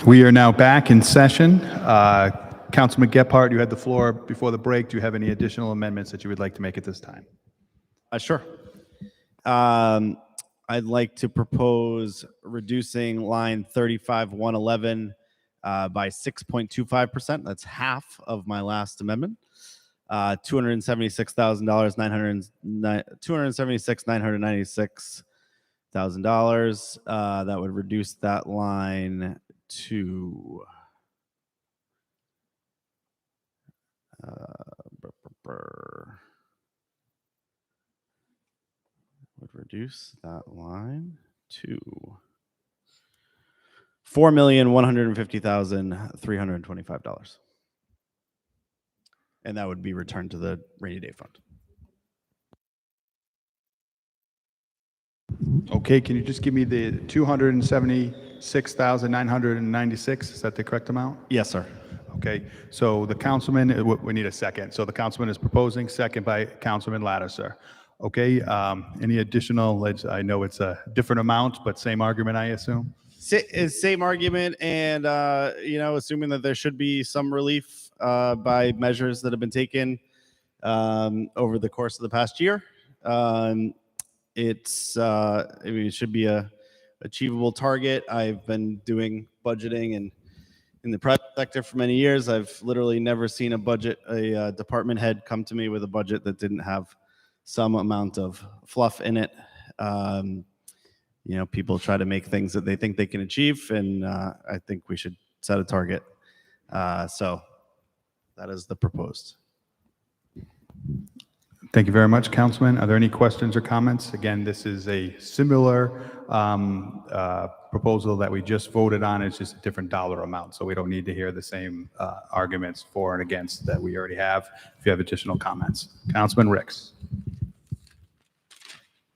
We are now back in session. Councilman Gephardt, you had the floor before the break. Do you have any additional amendments that you would like to make at this time? Sure. I'd like to propose reducing line 35111 by 6.25%. That's half of my last amendment. $276,996. $996,000. That would reduce that line to would reduce that line to $4,150,325, and that would be returned to the rainy day fund. Okay, can you just give me the 276,996? Is that the correct amount? Yes, sir. Okay, so the councilman, we need a second. So the councilman is proposing, second by Councilman Lattiser. Okay, any additional, I know it's a different amount, but same argument, I assume? Same argument, and assuming that there should be some relief by measures that have been taken over the course of the past year. It should be a achievable target. I've been doing budgeting and in the private sector for many years. I've literally never seen a department head come to me with a budget that didn't have some amount of fluff in it. People try to make things that they think they can achieve, and I think we should set a target. So that is the proposed. Thank you very much, Councilman. Are there any questions or comments? Again, this is a similar proposal that we just voted on. It's just a different dollar amount, so we don't need to hear the same arguments for and against that we already have. If you have additional comments. Councilman Ricks.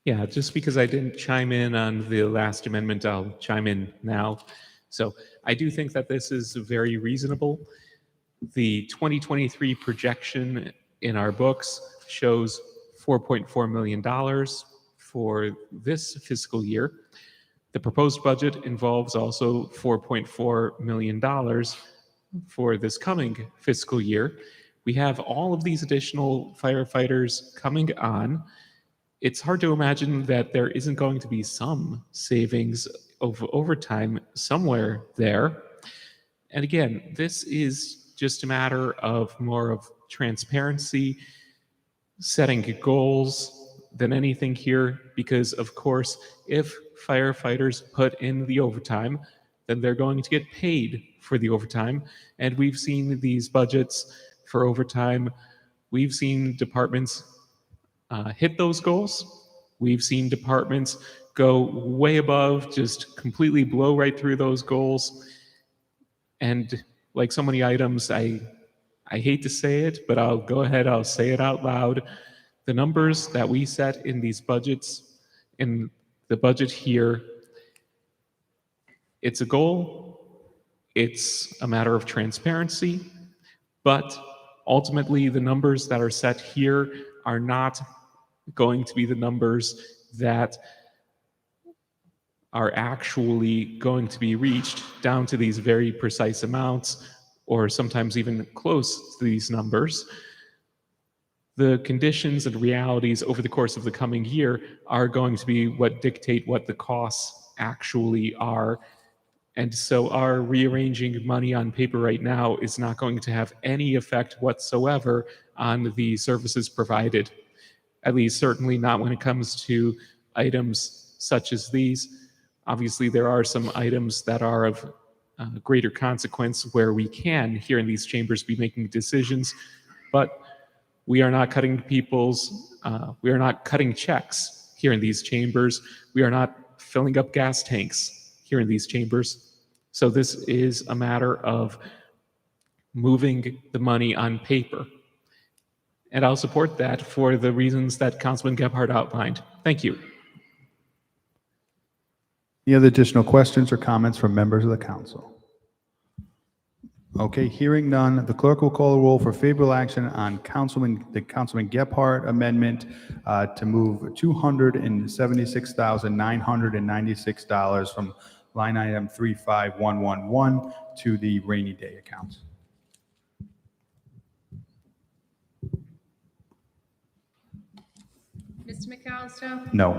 Yeah, just because I didn't chime in on the last amendment, I'll chime in now. So I do think that this is very reasonable. The 2023 projection in our books shows $4.4 million for this fiscal year. The proposed budget involves also $4.4 million for this coming fiscal year. We have all of these additional firefighters coming on. It's hard to imagine that there isn't going to be some savings of overtime somewhere there. And again, this is just a matter of more of transparency, setting goals than anything here, because of course, if firefighters put in the overtime, then they're going to get paid for the overtime. And we've seen these budgets for overtime. We've seen departments hit those goals. We've seen departments go way above, just completely blow right through those goals. And like so many items, I hate to say it, but I'll go ahead, I'll say it out loud. The numbers that we set in these budgets, in the budget here, it's a goal, it's a matter of transparency, but ultimately the numbers that are set here are not going to be the numbers that are actually going to be reached down to these very precise amounts, or sometimes even close to these numbers. The conditions and realities over the course of the coming year are going to be what dictate what the costs actually are. And so our rearranging money on paper right now is not going to have any effect whatsoever on the services provided. At least certainly not when it comes to items such as these. Obviously, there are some items that are of greater consequence where we can, here in these chambers, be making decisions, but we are not cutting we are not cutting checks here in these chambers. We are not filling up gas tanks here in these chambers. So this is a matter of moving the money on paper. And I'll support that for the reasons that Councilman Gephardt outlined. Thank you. Any other additional questions or comments from members of the council? Okay, hearing none, the clerk will call a roll for favorable action on Councilman Gephardt amendment to move $276,996 from line item 35111 to the rainy day account. Mr. McAllister? No.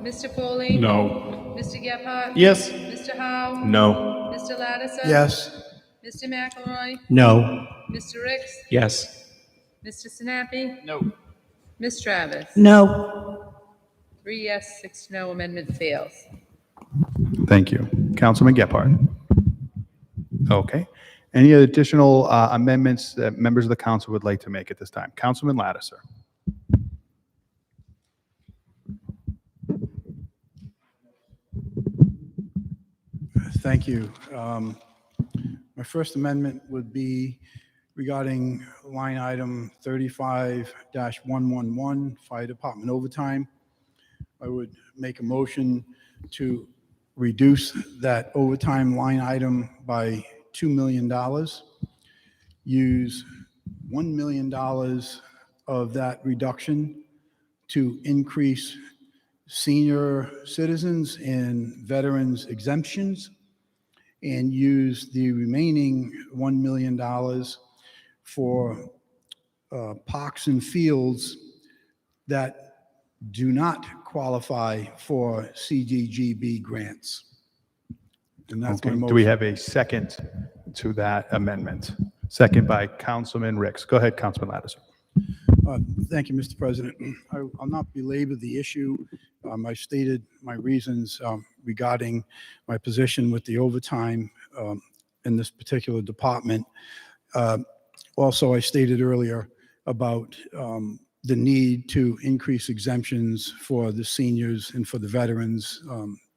Mr. Foley? No. Mr. Gephardt? Yes. Mr. Howe? No. Mr. Lattiser? Yes. Mr. McElroy? No. Mr. Ricks? Yes. Mr. Sinapi? No. Ms. Travis? No. 3 yes, 6 no, amendment fails. Thank you. Councilman Gephardt. Okay. Any additional amendments that members of the council would like to make at this time? Councilman Lattiser. Thank you. My first amendment would be regarding line item 35-111, Fire Department overtime. I would make a motion to reduce that overtime line item by $2 million. Use $1 million of that reduction to increase senior citizens and veterans exemptions, and use the remaining $1 million for parks and fields that do not qualify for CDGB grants. And that's my Okay. motion. Do we have a second to that amendment? Second by Councilman Ricks. Go ahead, Councilman Lattiser. Thank you, Mr. President. I'll not belabor the issue. I stated my reasons regarding my position with the overtime in this particular department. Also, I stated earlier about the need to increase exemptions for the seniors and for the veterans,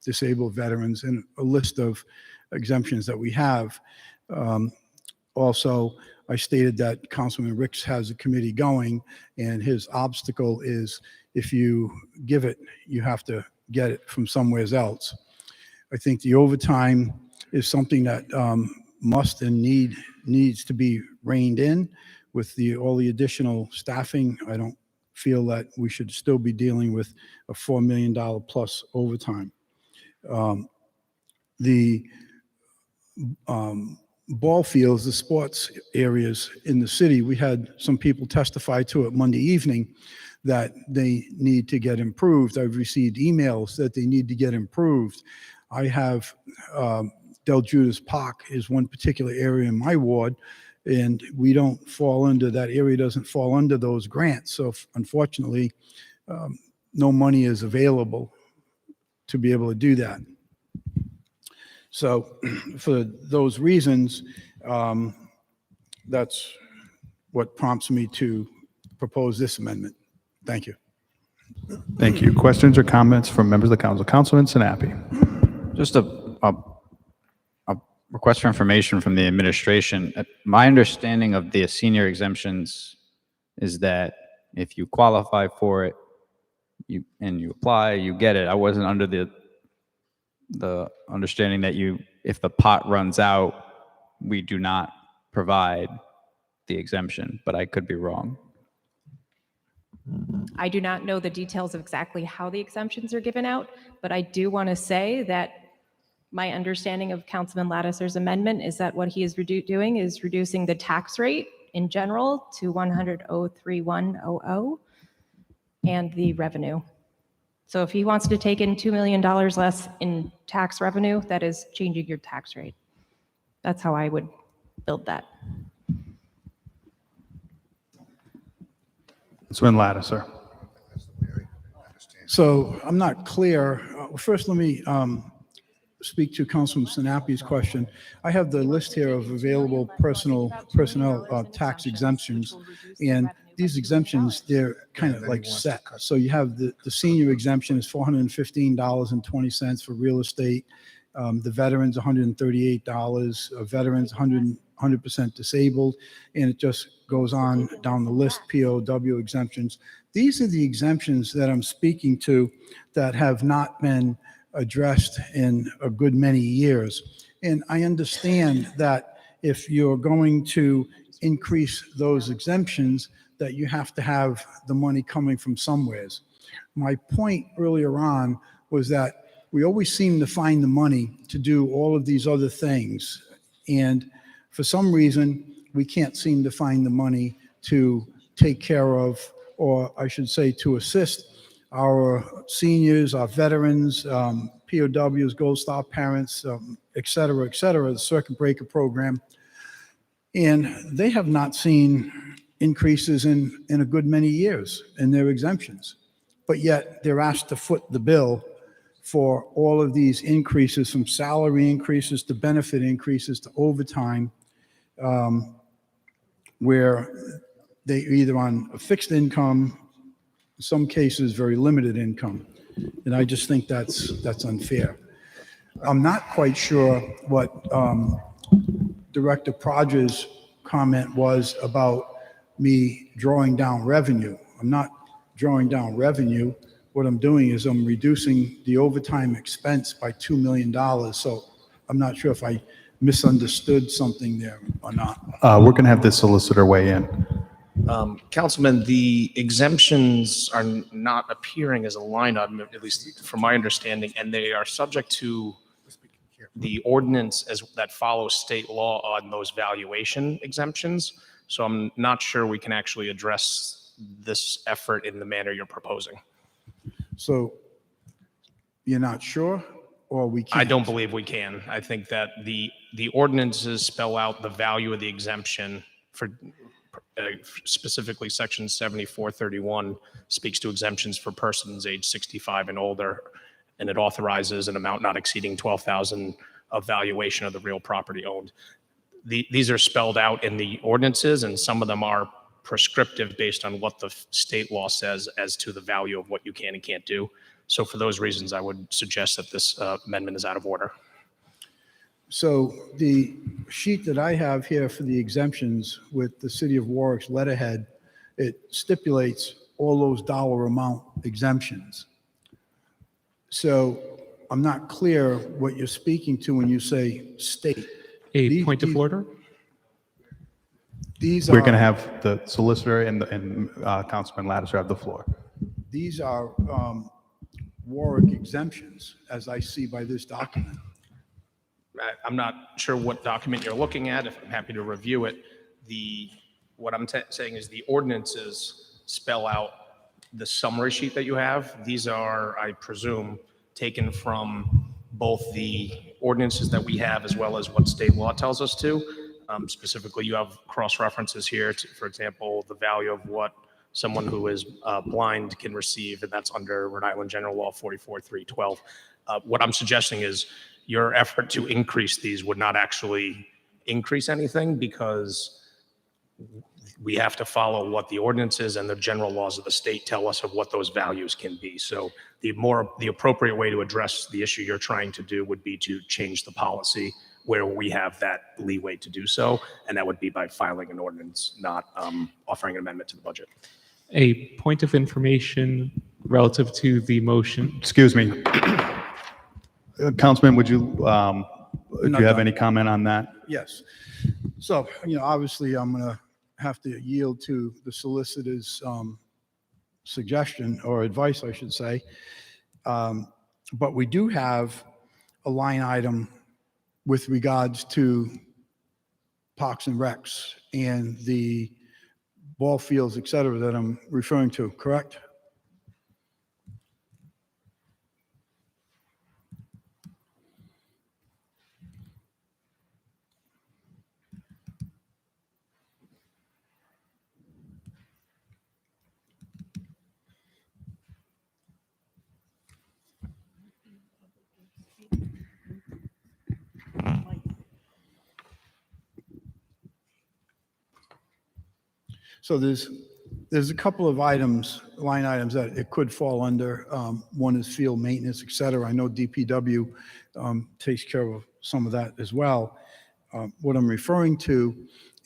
disabled veterans, and a list of exemptions that we have. Also, I stated that Councilman Ricks has a committee going, and his obstacle is if you give it, you have to get it from somewhere else. I think the overtime is something that must and needs to be reined in with all the additional staffing. I don't feel that we should still be dealing with a $4 million plus overtime. The ball fields, the sports areas in the city, we had some people testify to it Monday evening that they need to get improved. I've received emails that they need to get improved. I have Del Judas Park is one particular area in my ward, and we don't fall under, that area doesn't fall under those grants. So unfortunately, no money is available to be able to do that. So for those reasons, that's what prompts me to propose this amendment. Thank you. Thank you. Questions or comments from members of the council? Councilman Sinapi. Just a request for information from the administration. My understanding of the senior exemptions is that if you qualify for it, you apply, you get it. I wasn't under the understanding that if the pot runs out, we do not provide the exemption, but I could be wrong. I do not know the details of exactly how the exemptions are given out, but I do want to say that my understanding of Councilman Lattiser's amendment is that what he is doing is reducing the tax rate in general to 100,031.00 and the revenue. So if he wants to take in $2 million less in tax revenue, that is changing your tax rate. That's how I would build that. Councilman Lattiser. So I'm not clear. First, let me speak to Councilman Sinapi's question. I have the list here of available personnel tax exemptions, and these exemptions, they're kind of like set. So you have the senior exemption is $415.20 for real estate. The veterans, $138. Veterans, 100% disabled, and it just goes on down the list. POW exemptions. These are the exemptions that I'm speaking to that have not been addressed in a good many years. And I understand that if you're going to increase those exemptions, that you have to have the money coming from somewheres. My point earlier on was that we always seem to find the money to do all of these other things. And for some reason, we can't seem to find the money to take care of, or I should say, to assist our seniors, our veterans, POWs, Gold Star parents, et cetera, the circuit breaker program. And they have not seen increases in a good many years in their exemptions. But yet they're asked to foot the bill for all of these increases, from salary increases to benefit increases to overtime, where they either on a fixed income, in some cases very limited income. And I just think that's unfair. I'm not quite sure what Director Proger's comment was about me drawing down revenue. I'm not drawing down revenue. What I'm doing is I'm reducing the overtime expense by $2 million. So I'm not sure if I misunderstood something there or not. We're going to have the solicitor weigh in. Councilman, the exemptions are not appearing as a line item, at least from my understanding, and they are subject to the ordinance that follows state law on those valuation exemptions. So I'm not sure we can actually address this effort in the manner you're proposing. So you're not sure, or we can't? I don't believe we can. I think that the ordinances spell out the value of the exemption for specifically section 7431 speaks to exemptions for persons age 65 and older, and it authorizes an amount not exceeding 12,000 of valuation of the real property owned. These are spelled out in the ordinances, and some of them are prescriptive based on what the state law says as to the value of what you can and can't do. So for those reasons, I would suggest that this amendment is out of order. So the sheet that I have here for the exemptions with the City of Warwick's letterhead, it stipulates all those dollar amount exemptions. So I'm not clear what you're speaking to when you say state. A point of order? These We're are, going to have the solicitor and Councilman Lattiser have the floor. these are Warwick exemptions, as I see by this document. I'm not sure what document you're looking at. If I'm happy to review it. What I'm saying is the ordinances spell out the summary sheet that you have. These are, I presume, taken from both the ordinances that we have as well as what state law tells us to. Specifically, you have cross-references here to, for example, the value of what someone who is blind can receive, and that's under Rhode Island General Law 44.312. What I'm suggesting is your effort to increase these would not actually increase anything, because we have to follow what the ordinances and the general laws of the state tell us of what those values can be. So the appropriate way to address the issue you're trying to do would be to change the policy where we have that leeway to do so, and that would be by filing an ordinance, not offering an amendment to the budget. A point of information relative to the motion. Excuse me. Councilman, would you, do you have done. any comment on that? Yes. So, obviously, I'm going to have to yield to the solicitor's suggestion, or advice, I should say. But we do have a line item with regards to Parks and Recs and the ball fields, et cetera, that I'm referring to, correct? So there's a couple of items, line items that it could fall under. One is field maintenance, et cetera. I know DPW takes care of some of that as well. What I'm referring to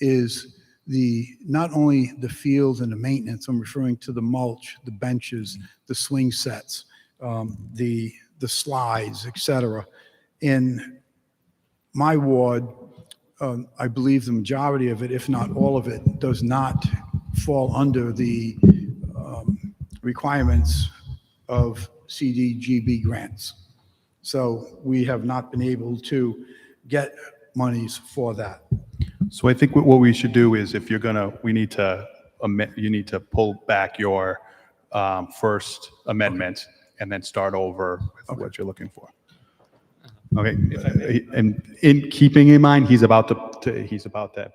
is not only the fields and the maintenance, I'm referring to the mulch, the benches, the swing sets, the slides, et cetera. In my ward, I believe the majority of it, if not all of it, does not fall under the requirements of CDGB grants. So we have not been able to get monies for that. So I think what we should do is if you're gonna, we need to, you need to pull back your first amendment and then start over with what you're looking for. Okay, and in keeping in mind, he's about to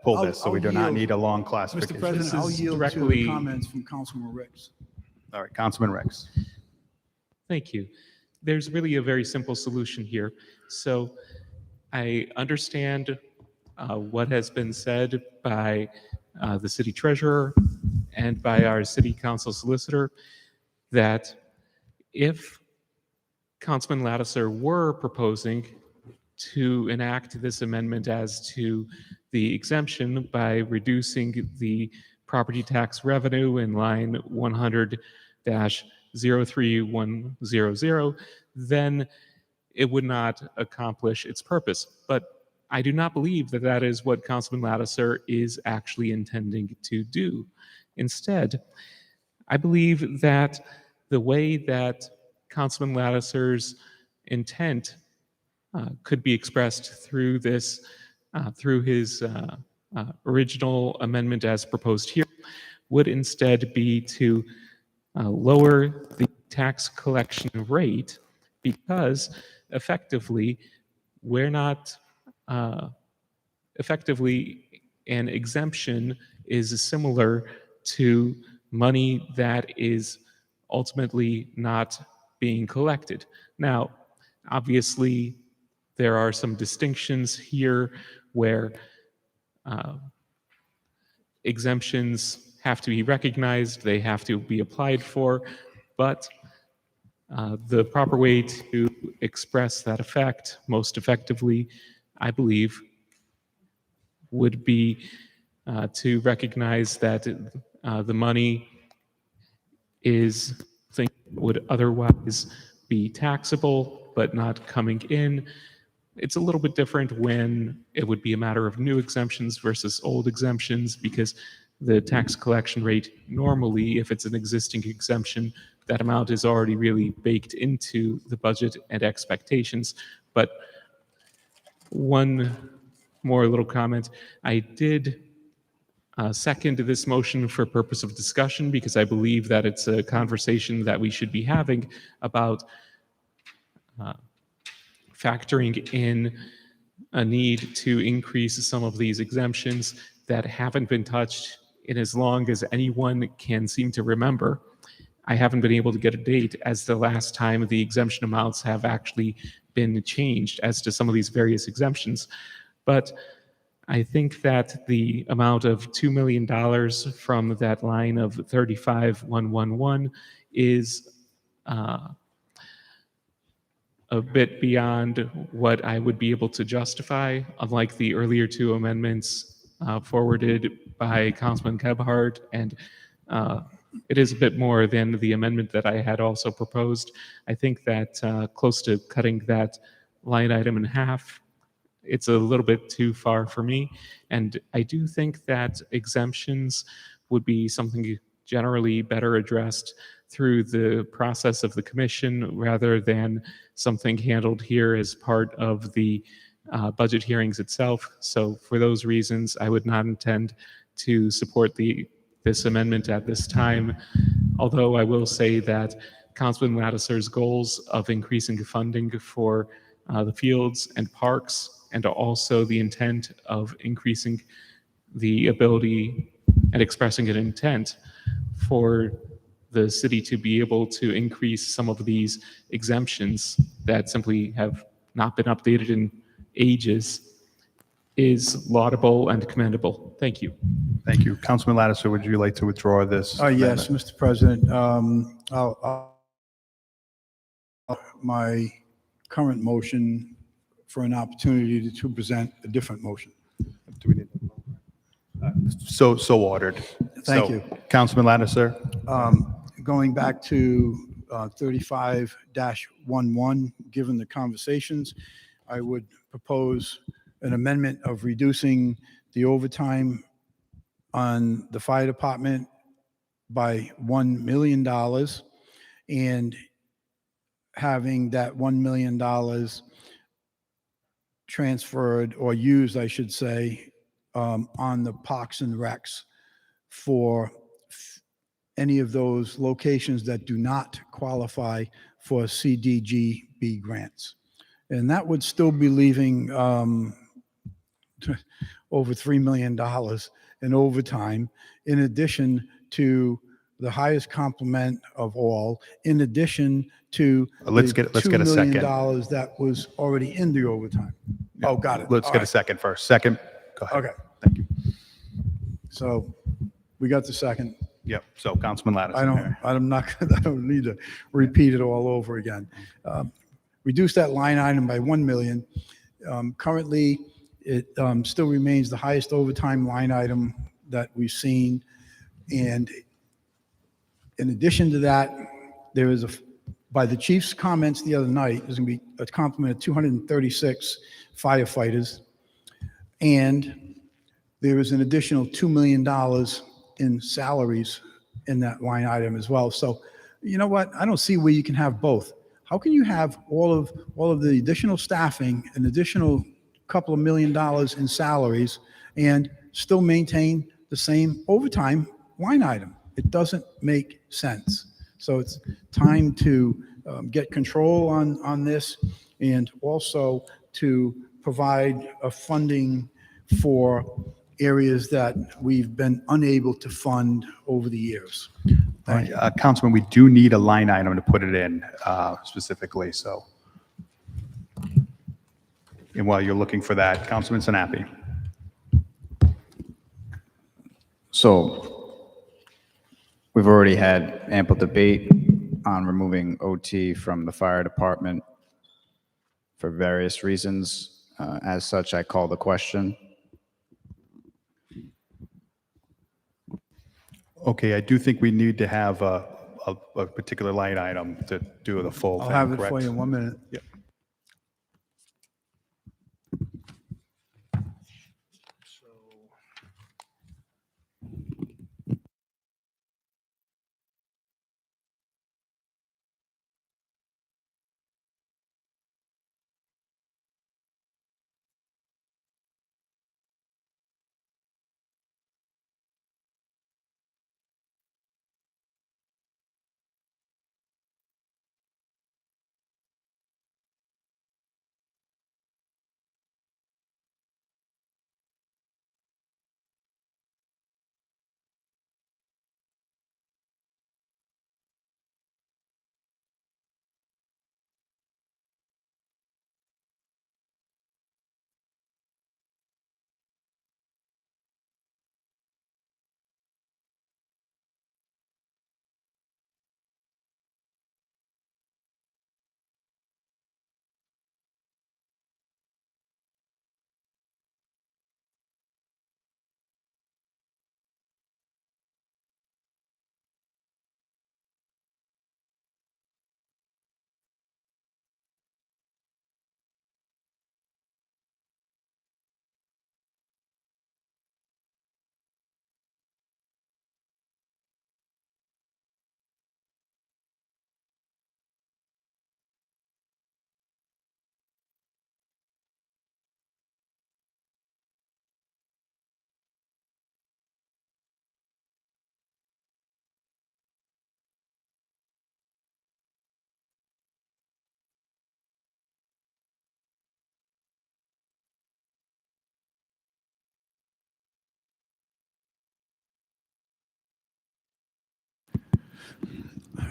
pull I'll- this, so we I'll do not yield. need a long Mr. classification. President, I'll is yield to directly- comments from Councilman Ricks. All right, Councilman Rex. Thank you. There's really a very simple solution here. So I understand what has been said by the city treasurer and by our city council solicitor, that if Councilman Lattiser were proposing to enact this amendment as to the exemption by reducing the property tax revenue in line 100-03100, then it would not accomplish its purpose. But I do not believe that that is what Councilman Lattiser is actually intending to do. Instead, I believe that the way that Councilman Lattiser's intent could be expressed through this, through his original amendment as proposed here, would instead be to lower the tax collection rate, because effectively, we're not, effectively, an exemption is similar to money that is ultimately not being collected. Now, obviously, there are some distinctions here where exemptions have to be recognized, they have to be applied for, but the proper way to express that effect most effectively, I believe, would be to recognize that the money is something that would otherwise be taxable but not coming in. It's a little bit different when it would be a matter of new exemptions versus old exemptions, because the tax collection rate normally, if it's an existing exemption, that amount is already really baked into the budget and expectations. But one more little comment. I did second this motion for purpose of discussion, because I believe that it's a conversation that we should be having about factoring in a need to increase some of these exemptions that haven't been touched in as long as anyone can seem to remember. I haven't been able to get a date as the last time the exemption amounts have actually been changed as to some of these various exemptions. But I think that the amount of $2 million from that line of 35,111 is a bit beyond what I would be able to justify, unlike the earlier two amendments forwarded by Councilman Gebhardt, and it is a bit more than the amendment that I had also proposed. I think that close to cutting that line item in half, it's a little bit too far for me. And I do think that exemptions would be something generally better addressed through the process of the commission rather than something handled here as part of the budget hearings itself. So for those reasons, I would not intend to support this amendment at this time. Although I will say that Councilman Lattiser's goals of increasing funding for the fields and parks, and also the intent of increasing the ability and expressing an intent for the city to be able to increase some of these exemptions that simply have not been updated in ages is laudable and commendable. Thank you. Thank you. Councilman Lattiser, would you like to withdraw this? Yes, amendment? Mr. President. My current motion for an opportunity to present a different motion. Do we need? So ordered. Thank So, you. Councilman Lattiser. Going back to 35-11, given the conversations, I would propose an amendment of reducing the overtime on the fire department by $1 million and having that $1 million transferred or used, I should say, on the Parks and Recs for any of those locations that do not qualify for CDGB grants. And that would still be leaving over $3 million in overtime, in addition to the highest complement of all, in addition to Let's the get a $2 million second. that was already in the overtime. Oh, got it. Let's All get a right. second first. Second, go ahead. Okay. Thank you. So we got the second. Yep, so Councilman Lattiser. I don't need to repeat it all over again. Reduce that line item by 1 million. Currently, it still remains the highest overtime line item that we've seen. And in addition to that, there is by the chief's comments the other night, there's going to be a complement of 236 firefighters. And there is an additional $2 million in salaries in that line item as well. So, you know what? I don't see where you can have both. How can you have all of the additional staffing, an additional couple of $1 million in salaries, and still maintain the same overtime line item? It doesn't make sense. So it's time to get control on this, and also to provide a funding for areas that we've been unable to fund over the years. All right, Councilman, we do need a line item to put it in specifically, so. And while you're looking for that, Councilman Sinapi. So we've already had ample debate on removing OT from the fire department for various reasons. As such, I call the question. Okay, I do think we need to have a particular line item to do the full I'll thing, have it correct? for you in 1 minute. Yep.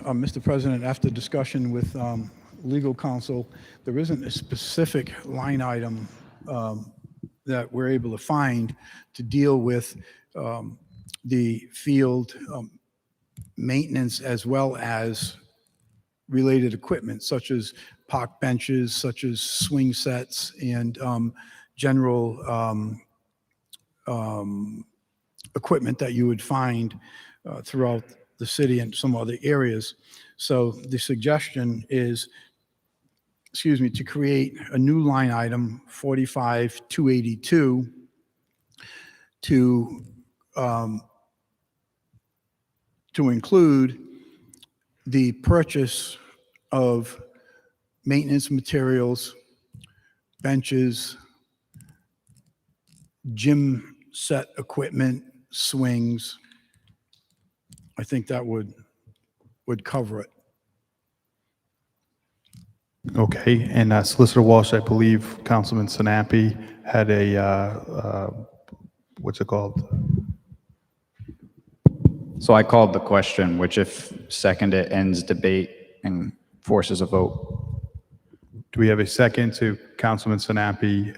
Mr. President, after discussion with legal counsel, there isn't a specific line item that we're able to find to deal with the field maintenance as well as related equipment, such as park benches, such as swing sets, and general equipment that you would find throughout the city and some other areas. So the suggestion is, to create a new line item, 45,282, to include the purchase of maintenance materials, benches, gym set equipment, swings. I think that would cover it. Okay, and Solicitor Walsh, I believe Councilman Sinapi had a, what's it called? So I called the question, which if seconded ends debate and forces a vote. Do we have a second to Councilman Sinapi?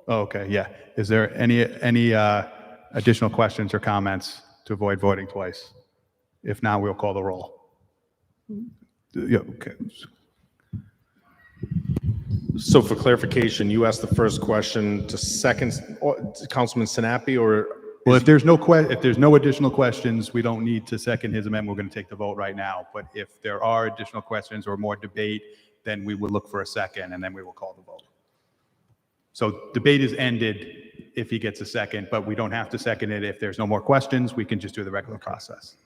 Okay, yeah. Is there any additional questions or comments to avoid voting twice? If not, we'll call the roll. Yeah, okay. So for clarification, you asked the first question to second, to Councilman Sinapi, or? Well, if there's no additional questions, we don't need to second his amendment. We're going to take the vote right now. But if there are additional questions or more debate, then we will look for a second, and then we will call the vote. So debate is ended if he gets a second, but we don't have to second it. If there's no more questions, we can just do the regular process.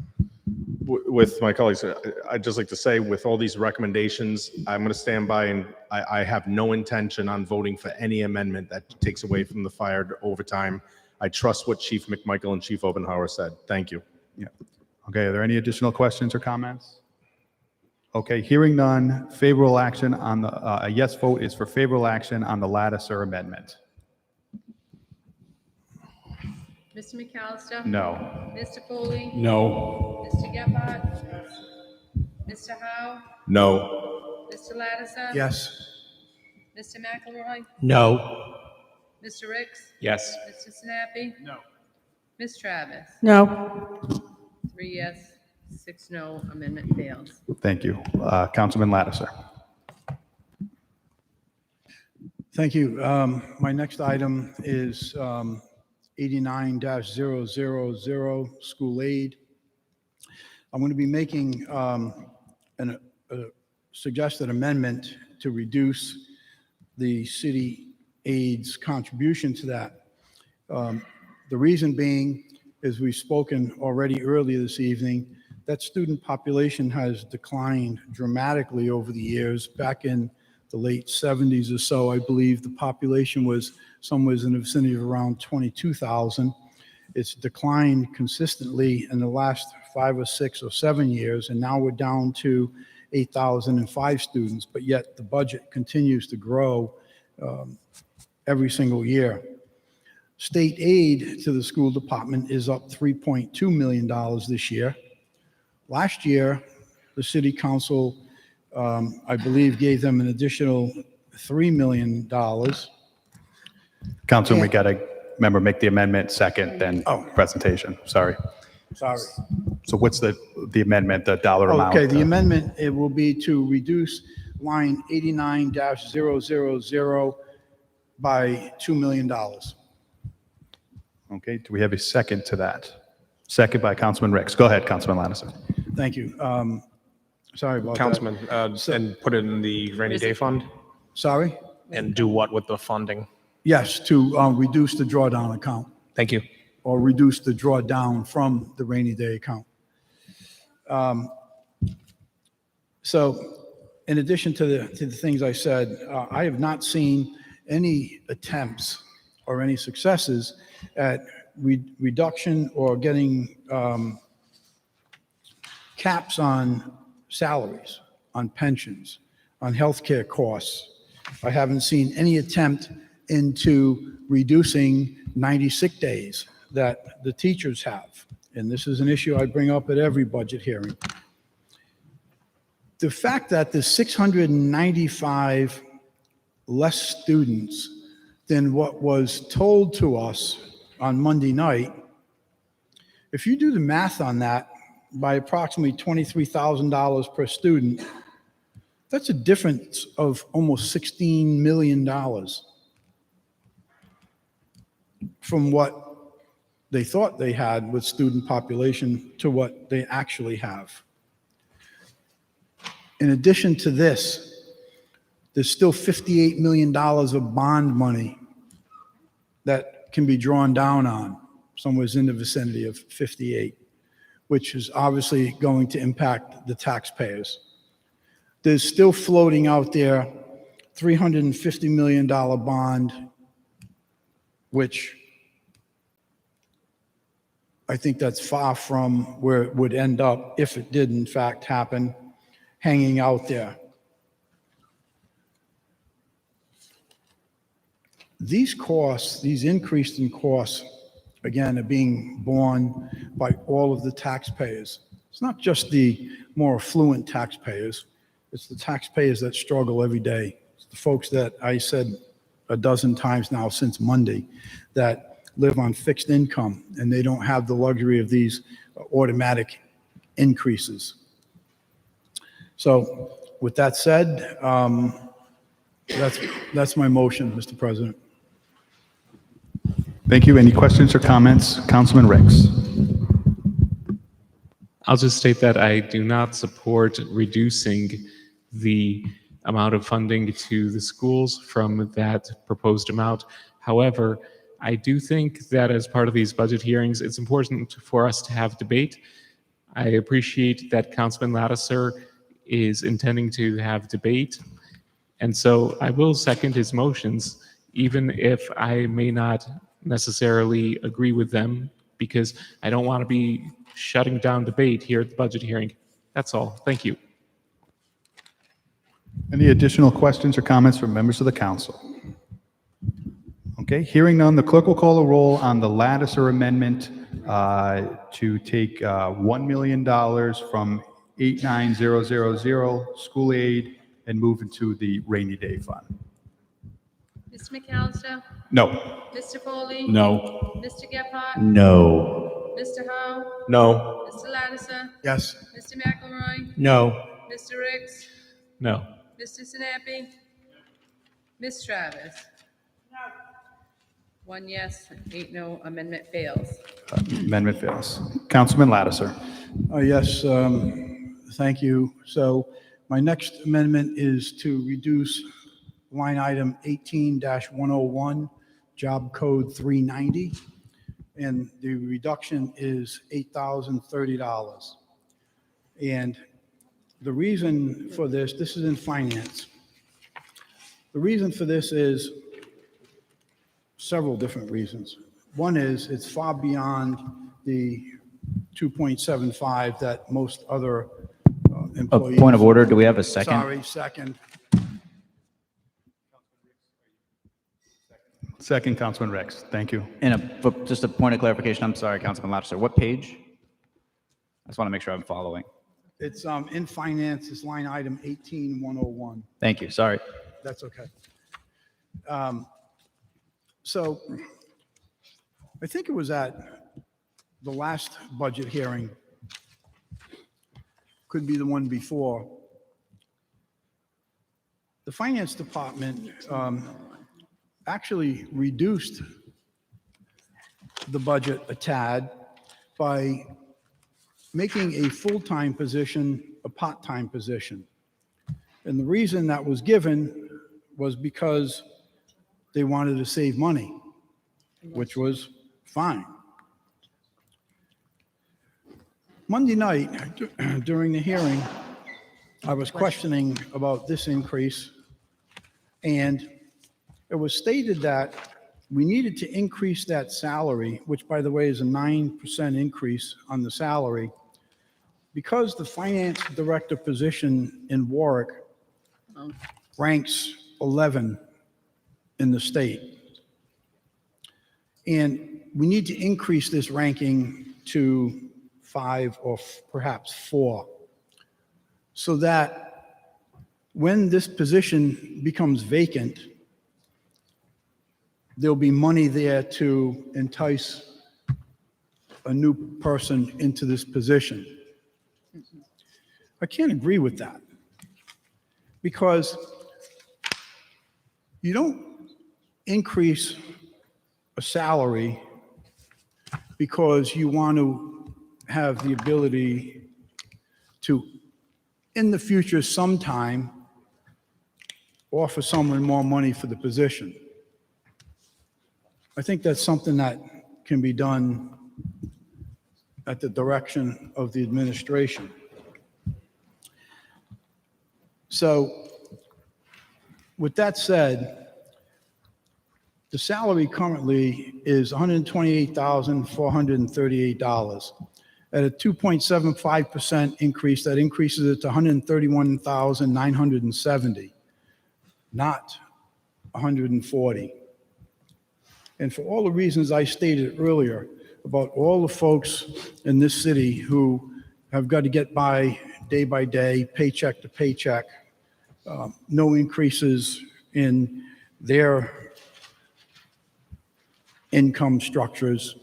With my colleagues, I'd just like to say, with all these recommendations, I'm going to stand by, and I have no intention on voting for any amendment that takes away from the fire overtime. I trust what Chief McMichael and Chief Obenhauer said. Thank you. Yeah. Okay, are there any additional questions or comments? Okay, hearing none, favorable action on the, a yes vote is for favorable action on the Lattiser amendment. Mr. McAllister? No. Mr. Foley? No. Mr. Gephardt? Mr. Howe? No. Mr. Lattiser? Yes. Mr. McElroy? No. Mr. Ricks? Yes. Mr. Sinapi? No. Ms. Travis? No. 3 yes, 6 no, amendment fails. Thank you. Councilman Lattiser. Thank you. My next item is 89-000, school aid. I'm going to be making a suggested amendment to reduce the city aid's contribution to that. The reason being, as we've spoken already earlier this evening, that student population has declined dramatically over the years. Back in the late 70s or so, I believe the population was somewhere in the vicinity of around 22,000. It's declined consistently in the last 5 or 6 or 7 years, and now we're down to 8,005 students, but yet the budget continues to grow every single year. State aid to the school department is up $3.2 million this year. Last year, the city council, I believe, gave them an additional $3 million. Councilman, we got to, remember, make the amendment second, then presentation. Sorry. Sorry. So what's the amendment, the dollar amount? Okay, the amendment, it will be to reduce line 89-000 by $2 million. Okay, do we have a second to that? Second by Councilman Ricks. Go ahead, Councilman Lattiser. Thank you. Sorry about that. Councilman, and put it in the rainy day fund? Sorry? And do what with the funding? Yes, to reduce the drawdown account, Thank you. or reduce the drawdown from the rainy day account. So in addition to the things I said, I have not seen any attempts or any successes at reduction or getting caps on salaries, on pensions, on healthcare costs. I haven't seen any attempt into reducing 90 sick days that the teachers have. And this is an issue I bring up at every budget hearing. The fact that there's 695 less students than what was told to us on Monday night, if you do the math on that by approximately $23,000 per student, that's a difference of almost $16 million from what they thought they had with student population to what they actually have. In addition to this, there's still $58 million of bond money that can be drawn down on, somewhere in the vicinity of 58, which is obviously going to impact the taxpayers. There's still floating out there $350 million bond, which I think that's far from where it would end up if it did in fact happen, hanging out there. These costs, these increased in costs, again, are being borne by all of the taxpayers. It's not just the more affluent taxpayers, it's the taxpayers that struggle every day. It's the folks that I said a dozen times now since Monday that live on fixed income and they don't have the luxury of these automatic increases. So with that said, that's my motion, Mr. President. Thank you. Any questions or comments? Councilman Ricks. I'll just state that I do not support reducing the amount of funding to the schools from that proposed amount. However, I do think that as part of these budget hearings, it's important for us to have debate. I appreciate that Councilman Lattiser is intending to have debate. And so I will second his motions, even if I may not necessarily agree with them, because I don't want to be shutting down debate here at the budget hearing. That's all. Thank you. Any additional questions or comments from members of the council? Okay, hearing none, the clerk will call a roll on the Lattiser amendment to take $1 million from 89000 school aid and move into the rainy day fund. Mr. McAllister? No. Mr. Foley? No. Mr. Gephardt? No. Mr. Howe? No. Mr. Lattiser? Yes. Mr. McElroy? No. Mr. Ricks? No. Mr. Sinapi? Ms. Travis? No. 1 yes, 8 no, amendment fails. Amendment fails. Councilman Lattiser. Yes, thank you. So my next amendment is to reduce line item 18-101, job code 390, and the reduction is $8,030. And the reason for this is in finance. The reason for this is several different reasons. One is it's far beyond the 2.75 that most other A employees. point of order, do we have a second? Sorry, second. Second, Councilman Ricks. Thank you. And just a point of clarification, I'm sorry, Councilman Lattiser, what page? I just want to make sure I'm following. It's in finance, it's line item 18-101. Thank you, sorry. That's okay. So I think it was at the last budget hearing, could be the one before. The finance department actually reduced the budget a tad by making a full-time position a part-time position. And the reason that was given was because they wanted to save money, which was fine. Monday night, during the hearing, I was questioning about this increase, and it was stated that we needed to increase that salary, which, by the way, is a 9% increase on the salary, because the finance director position in Warwick ranks 11 in the state. And we need to increase this ranking to 5 or perhaps 4, so that when this position becomes vacant, there'll be money there to entice a new person into this position. I can't agree with that, because you don't increase a salary because you want to have the ability to, in the future sometime, offer someone more money for the position. I think that's something that can be done at the direction of the administration. So with that said, the salary currently is $128,438. At a 2.75% increase, that increases it to $131,970, not $140. And for all the reasons I stated earlier about all the folks in this city who have got to get by day, paycheck to paycheck, no increases in their income structures,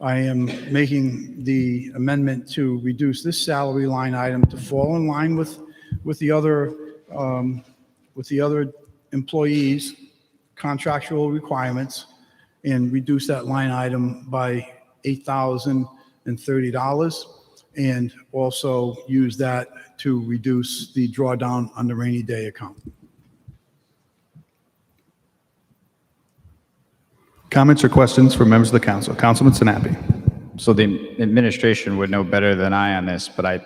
I am making the amendment to reduce this salary line item to fall in line with the other employees' contractual requirements, and reduce that line item by $8,030, and also use that to reduce the drawdown on the rainy day account. Comments or questions from members of the council? Councilman Sinapi. So the administration would know better than I on this, but I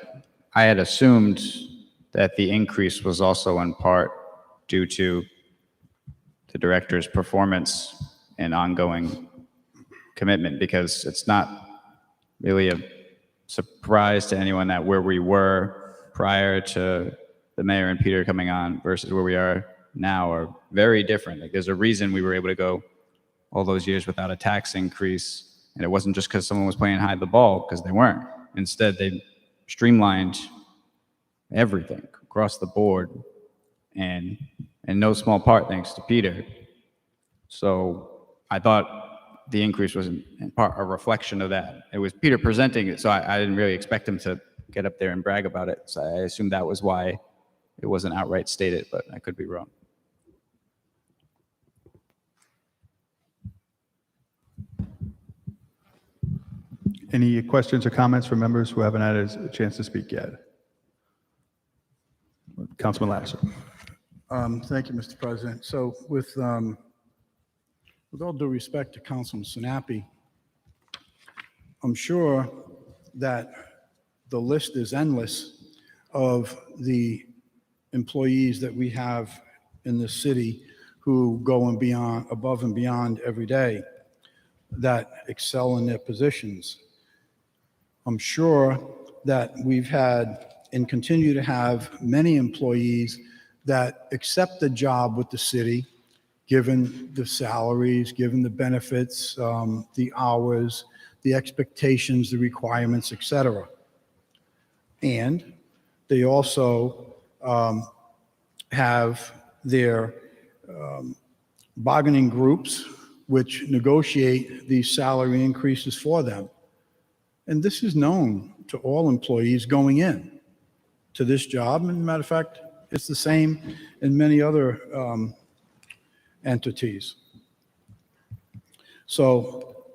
had assumed that the increase was also in part due to the director's performance and ongoing commitment, because it's not really a surprise to anyone that where we were prior to the mayor and Peter coming on versus where we are now are very different. Like, there's a reason we were able to go all those years without a tax increase. And it wasn't just because someone was playing hide the ball, because they weren't. Instead, they streamlined everything across the board, and in no small part thanks to Peter. So I thought the increase was in part a reflection of that. It was Peter presenting it, so I didn't really expect him to get up there and brag about it. So I assumed that was why it wasn't outright stated, but I could be wrong. Any questions or comments from members who haven't had a chance to speak yet? Councilman Lasser. Thank you, Mr. President. So with all due respect to Councilman Sinapi, I'm sure that the list is endless of the employees that we have in the city who go and beyond, above and beyond every day, that excel in their positions. I'm sure that we've had and continue to have many employees that accept the job with the city, given the salaries, given the benefits, the hours, the expectations, the requirements, et cetera. And they also have their bargaining groups which negotiate these salary increases for them. And this is known to all employees going in to this job. And as a matter of fact, it's the same in many other entities. So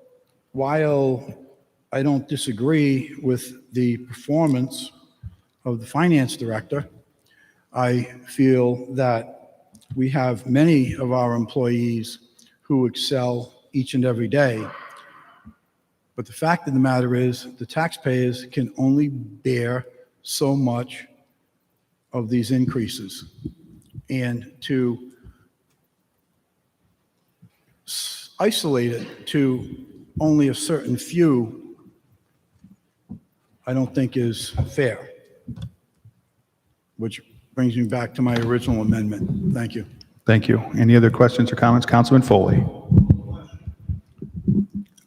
while I don't disagree with the performance of the finance director, I feel that we have many of our employees who excel each and every day. But the fact of the matter is, the taxpayers can only bear so much of these increases. And to isolate it to only a certain few, I don't think is fair. Which brings me back to my original amendment. Thank you. Thank you. Any other questions or comments? Councilman Foley.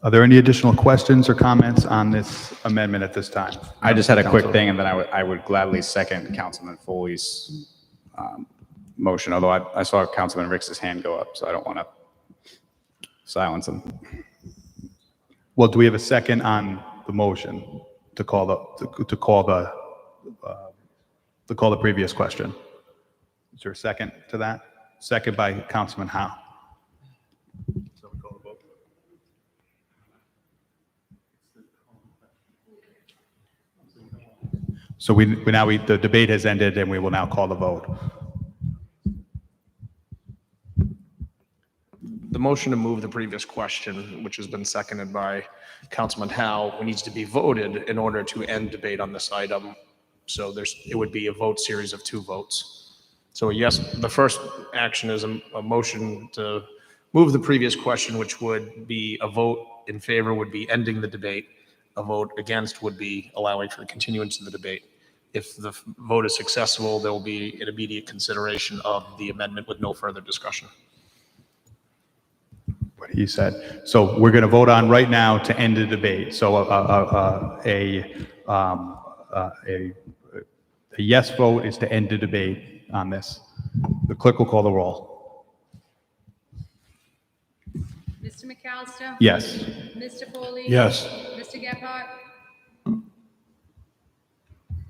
Are there any additional questions or comments on this amendment at this time? I just had a quick Council. thing, and then I would gladly second Councilman Foley's motion, although I saw Councilman Rix's hand go up, so I don't want to silence him. Well, do we have a second on the motion to call the previous question? Is there a second to that? Second by Councilman Howe. So we call the vote. So the debate has ended, and we will now call the vote. The motion to move the previous question, which has been seconded by Councilman Howe, needs to be voted in order to end debate on this item. So it would be a vote series of 2 votes. So yes, the first action is a motion to move the previous question, which would be a vote in favor would be ending the debate. A vote against would be allowing for the continuance of the debate. If the vote is successful, there will be an immediate consideration of the amendment with no further discussion. What he said. So we're going to vote on right now to end the debate. So a yes vote is to end the debate on this. The clerk will call the roll. Mr. McAllister? Yes. Mr. Foley? Yes. Mr. Gephardt?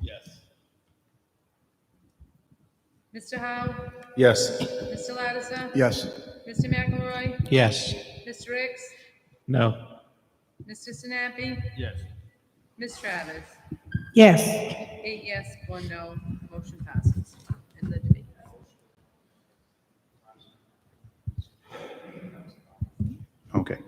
Yes. Mr. Howe? Yes. Mr. Lattiser? Yes. Mr. McElroy? Yes. Mr. Ricks? No. Mr. Sinapi? Yes. Ms. Travis? Yes. 8 yes, 1 no, motion passes. In the debate. Okay.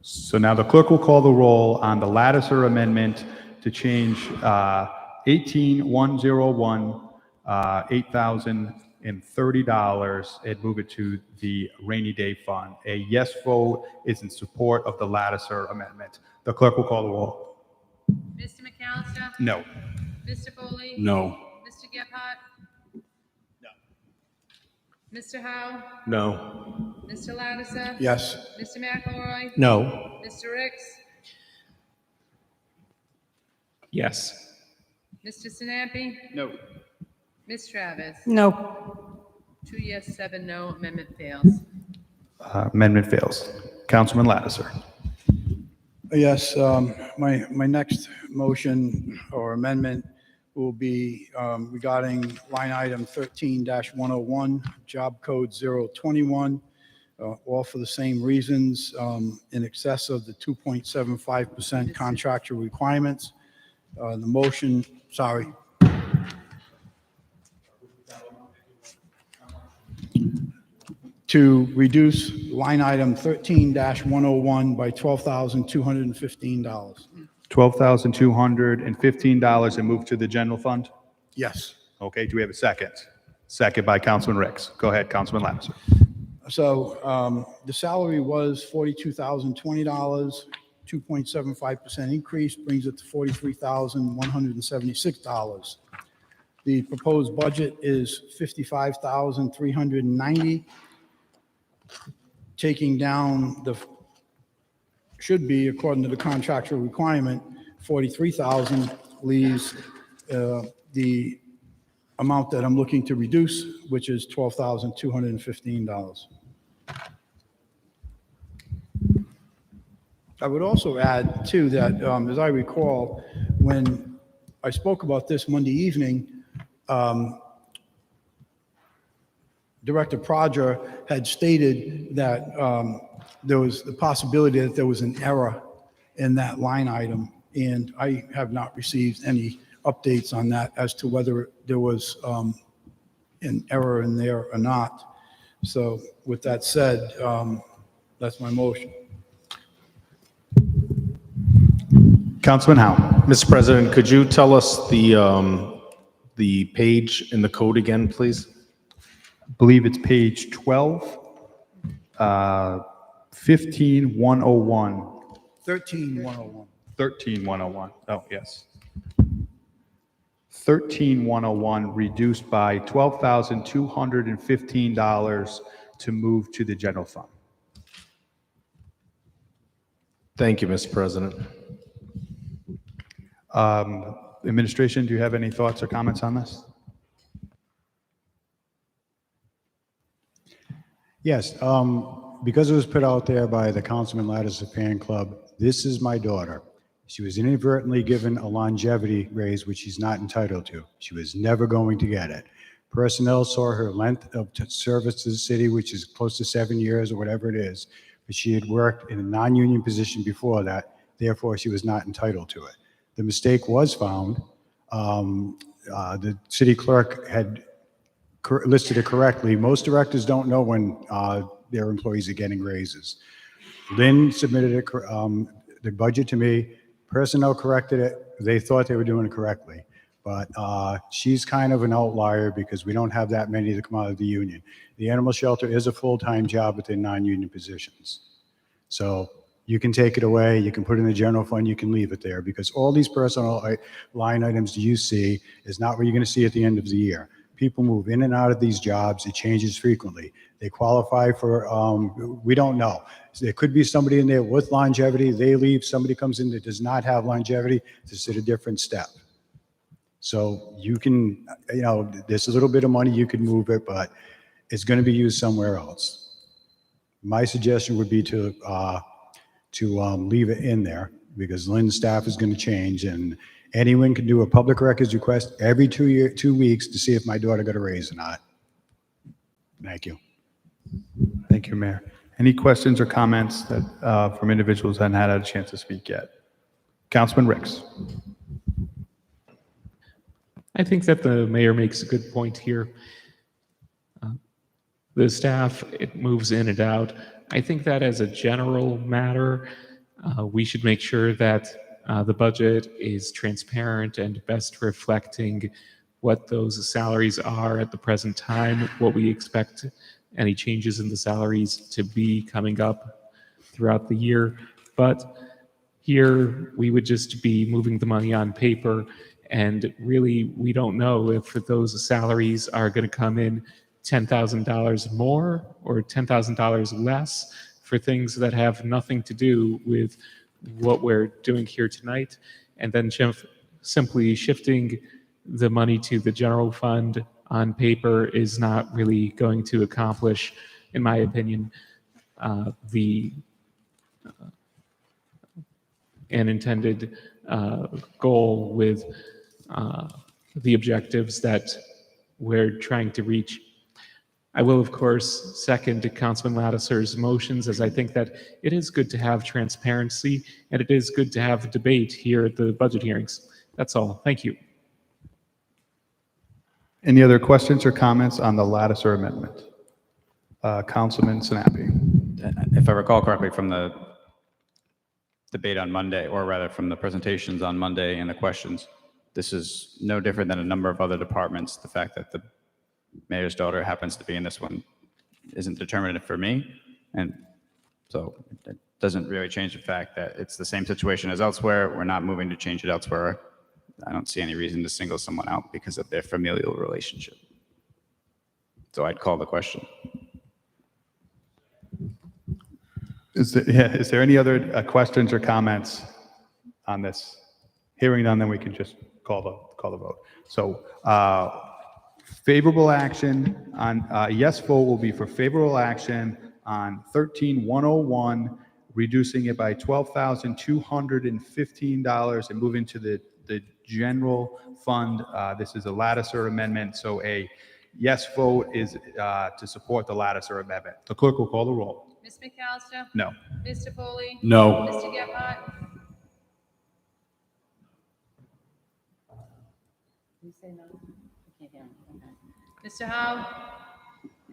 So now the clerk will call the roll on the Lattiser amendment to change 18101, $8,030 and move it to the rainy day fund. A yes vote is in support of the Lattiser amendment. The clerk will call the roll. Mr. McAllister? No. Mr. Foley? No. Mr. Gephardt? No. Mr. Howe? No. Mr. Lattiser? Yes. Mr. McElroy? No. Mr. Ricks? Yes. Mr. Sinapi? No. Ms. Travis? No. 2 yes, 7 no, amendment fails. Amendment fails. Councilman Lattiser. Yes, my next motion or amendment will be regarding line item 13-101, job code 021, all for the same reasons, in excess of the 2.75% contractual requirements. The motion, sorry. To reduce line item 13-101 by $12,215. $12,215 and move to the general fund? Yes. Okay, do we have a second? Second by Councilman Ricks. Go ahead, Councilman Lattiser. So the salary was $42,020, 2.75% increase brings it to $43,176. The proposed budget is $55,390. Taking down should be, according to the contractual requirement, $43,000 leaves the amount that I'm looking to reduce, which is $12,215. I would also add, too, that as I recall, when I spoke about this Monday evening, Director Praja had stated that there was the possibility that there was an error in that line item, and I have not received any updates on that as to whether there was an error in there or not. So with that said, that's my motion. Councilman Howe. Mr. President, could you tell us the page in the code again, please? I believe it's page 12, 15101. 13-101. 13101. Oh, yes. 13101 reduced by $12,215 to move to the general fund. Thank you, Mr. President. Administration, do you have any thoughts or comments on this? Yes, because it was put out there by the Councilman Lattiser fan club, this is my daughter. She was inadvertently given a longevity raise, which she's not entitled to. She was never going to get it. Personnel saw her length of service to the city, which is close to 7 years or whatever it is, but she had worked in a non-union position before that, therefore she was not entitled to it. The mistake was found. The city clerk had listed it correctly. Most directors don't know when their employees are getting raises. Lynn submitted the budget to me. Personnel corrected it. They thought they were doing it correctly. But she's kind of an outlier because we don't have that many that come out of the union. The animal shelter is a full-time job within non-union positions. So you can take it away, you can put it in the general fund, you can leave it there, because all these personal line items you see is not what you're going to see at the end of the year. People move in and out of these jobs. It changes frequently. They qualify for, we don't know. There could be somebody in there with longevity. They leave. Somebody comes in that does not have longevity. It's at a different step. So you can, there's a little bit of money, you could move it, but it's going to be used somewhere else. My suggestion would be to leave it in there, because Lynn's staff is going to change, and anyone can do a public records request every 2 weeks to see if my daughter got a raise or not. Thank you. Thank you, Mayor. Any questions or comments that from individuals that hadn't had a chance to speak yet? Councilman Ricks. I think that the mayor makes a good point here. The staff, it moves in and out. I think that as a general matter, we should make sure that the budget is transparent and best reflecting what those salaries are at the present time, what we expect any changes in the salaries to be coming up throughout the year. But here we would just be moving the money on paper, and really we don't know if those salaries are going to come in $10,000 more or $10,000 less for things that have nothing to do with what we're doing here tonight, and then simply shifting the money to the general fund on paper is not really going to accomplish, in my opinion, the an intended goal with the objectives that we're trying to reach. I will, of course, second Councilman Lattiser's motions, as I think that it is good to have transparency and it is good to have debate here at the budget hearings. That's all. Thank you. Any other questions or comments on the Lattiser amendment? Councilman Sinapi. If I recall correctly from the debate on Monday, or rather from the presentations on Monday and the questions, this is no different than a number of other departments. The fact that the mayor's daughter happens to be in this one isn't determinative for me. And so it doesn't really change the fact that it's the same situation as elsewhere. We're not moving to change it elsewhere. I don't see any reason to single someone out because of their familial relationship. So I'd call the question. Is there any other questions or comments on this? Hearing none, then we can just call the vote. So favorable action on, yes vote will be for favorable action on 13101, reducing it by $12,215 and moving to the general fund. This is a Lattiser amendment, so a yes vote is to support the Lattiser amendment. The clerk will call the roll. Ms. McAllister? No. Mr. Foley? No. Mr. Gephardt? You say no? I can't hear him. Okay. Mr. Howe?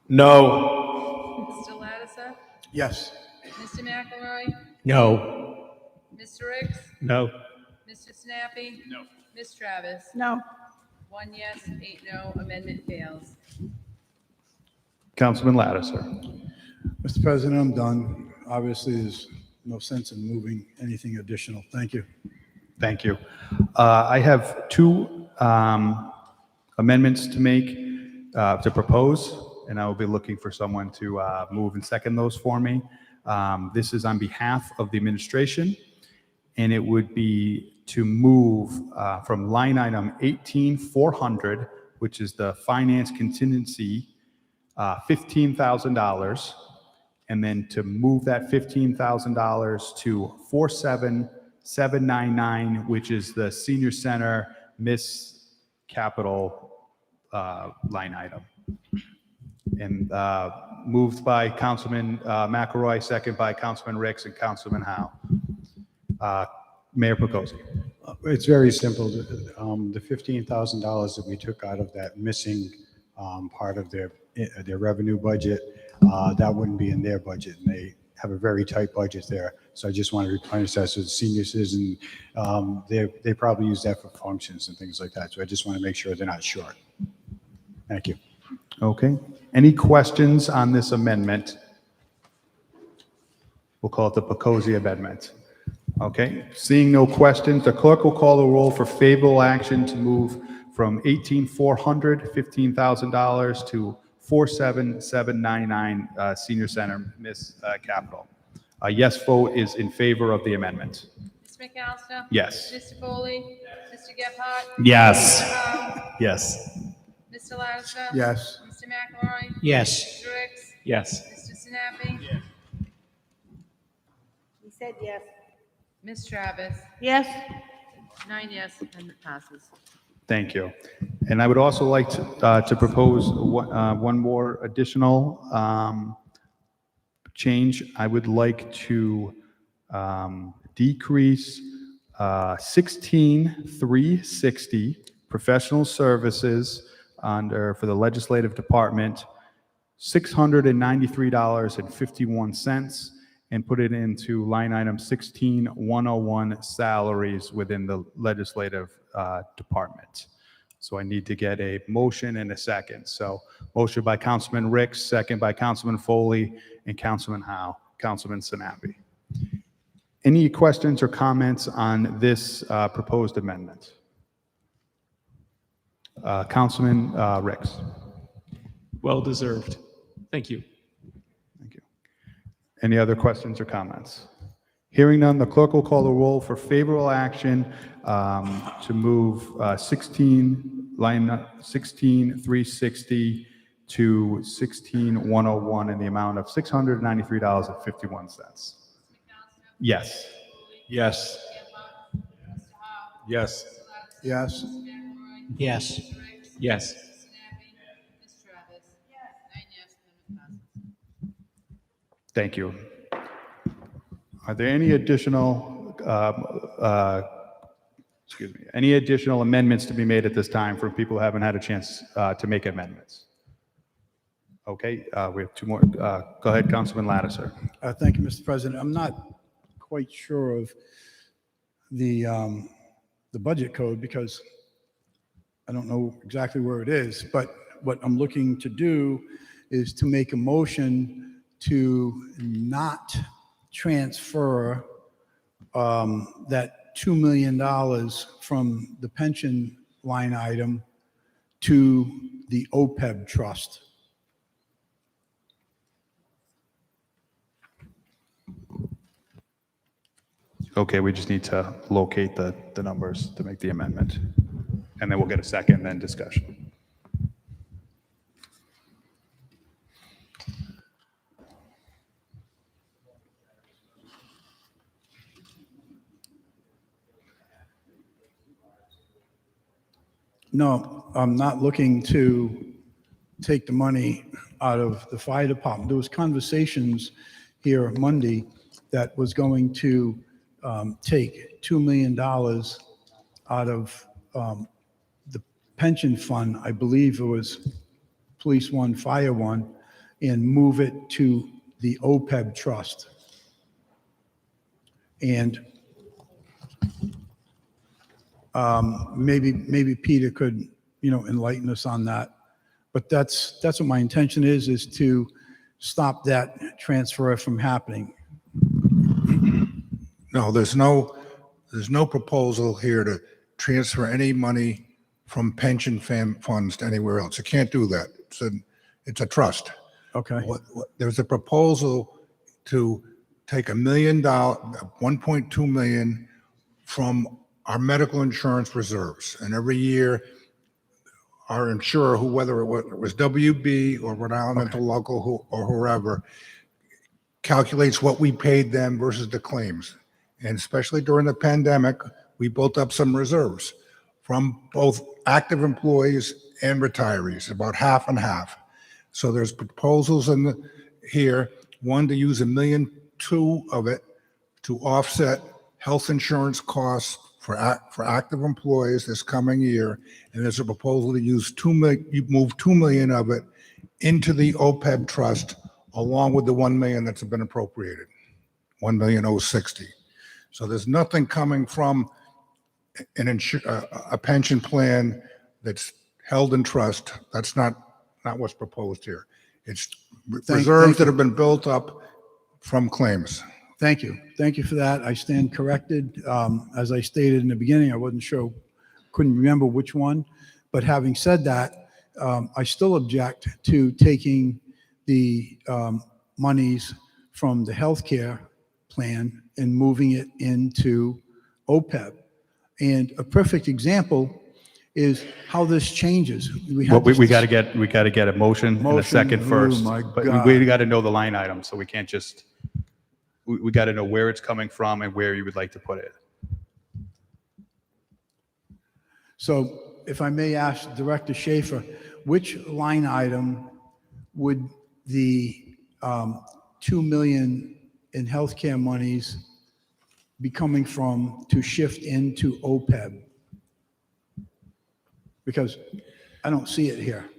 No. Mr. Lattiser? Yes. Mr. McElroy? No. Mr. Ricks? No. Mr. Snappy? No. Ms. Travis? No. 1 yes, 8 no, amendment fails. Councilman Lattiser. Mr. President, I'm done. Obviously, there's no sense in moving anything additional. Thank you. Thank you. I have two amendments to make, to propose, and I will be looking for someone to move and second those for me. This is on behalf of the administration, and it would be to move from line item 18400, which is the finance contingency, $15,000, and then to move that $15,000 to 47799, which is the senior center miss capital line item. And moved by Councilman McElroy, second by Councilman Ricks and Councilman Howe. Mayor Pocosi. It's very simple. The $15,000 that we took out of that missing part of their revenue budget, that wouldn't be in their budget. And they have a very tight budget there. So I just want to replenish that. So the senior citizen, they probably use that for functions and things like that. So I just want to make sure they're not short. Thank you. Okay. Any questions on this amendment? We'll call it the Picozzi amendment. Okay. Seeing no questions, the clerk will call the roll for favorable action to move from $18,400, $15,000 to $47,799 senior center, Ms. Capital. A yes vote is in favor of the amendment. Mr. McAllister? Yes. Mr. Foley? Mr. Gephardt? Yes. Mr. Howe? Yes. Mr. Lattiser? Yes. Mr. McElroy? Yes. Mr. Ricks? Yes. Mr. Sinapi? He said yes. Ms. Travis? Yes. 9 yes, amendment passes. Thank you. And I would also like to propose one more additional change. I would like to decrease 16,360 professional services for the legislative department, $693.51, and put it into line item 16,101 salaries within the legislative department. So I need to get a motion and a second. So motion by Councilman Ricks, second by Councilman Foley and Councilman Howe, Councilman Sinapi. Any questions or comments on this proposed amendment? Councilman Ricks. Well deserved. Thank you. Thank you. Any other questions or comments? Hearing none, the clerk will call the roll for favorable action to move 16,360 to 16,101 in the amount of $693.51. Yes. Yes. Yes. Yes. Yes. Yes. Ms. Travis? 9 yes, amendment passes. Thank you. Are there any additional, any additional amendments to be made at this time for people who haven't had a chance to make amendments? Okay, we have two more. Go ahead, Councilman Lattiser. Thank you, Mr. President. I'm not quite sure of the budget code because I don't know exactly where it is, but what I'm looking to do is to make a motion to not transfer that $2 million from the pension line item to the OPEB trust. Okay, we just need to locate the numbers to make the amendment. And then we'll get a second, then discussion. No, I'm not looking to take the money out of the fire department. There was conversations here Monday that was going to take $2 million out of the pension fund. I believe it was Police One, Fire One, and move it to the OPEB trust. And maybe Peter could, enlighten us on that. But that's what my intention is to stop that transfer from happening. No, there's no proposal here to transfer any money from pension funds to anywhere else. You can't do that. It's a trust. Okay. There's a proposal to take $1 million, 1.2 million from our medical insurance reserves. And every year, our insurer, whether it was WB or Rhode Island Mental Local or whoever, calculates what we paid them versus the claims. And especially during the pandemic, we built up some reserves from both active employees and retirees, about half and half. So there's proposals here, one to use $1.2 million of it to offset health insurance costs for active employees this coming year. And there's a proposal to use move $2 million of it into the OPEB trust along with the 1 million that's been appropriated, 1,060,000. So there's nothing coming from a pension plan that's held in trust. That's not what's proposed here. It's reserves that have been built up from claims. Thank you. Thank you for that. I stand corrected. As I stated in the beginning, I wasn't sure, couldn't remember which one. But having said that, I still object to taking the monies from the healthcare plan and moving it into OPEB. And a perfect example is how this changes. We got to get a motion and a second Motion, first. oh my But God. we got to know the line item, so we can't just, we got to know where it's coming from and where you would like to put it. So if I may ask Director Schaefer, which line item would the 2 million in healthcare monies be coming from to shift into OPEB? Because I don't see it here.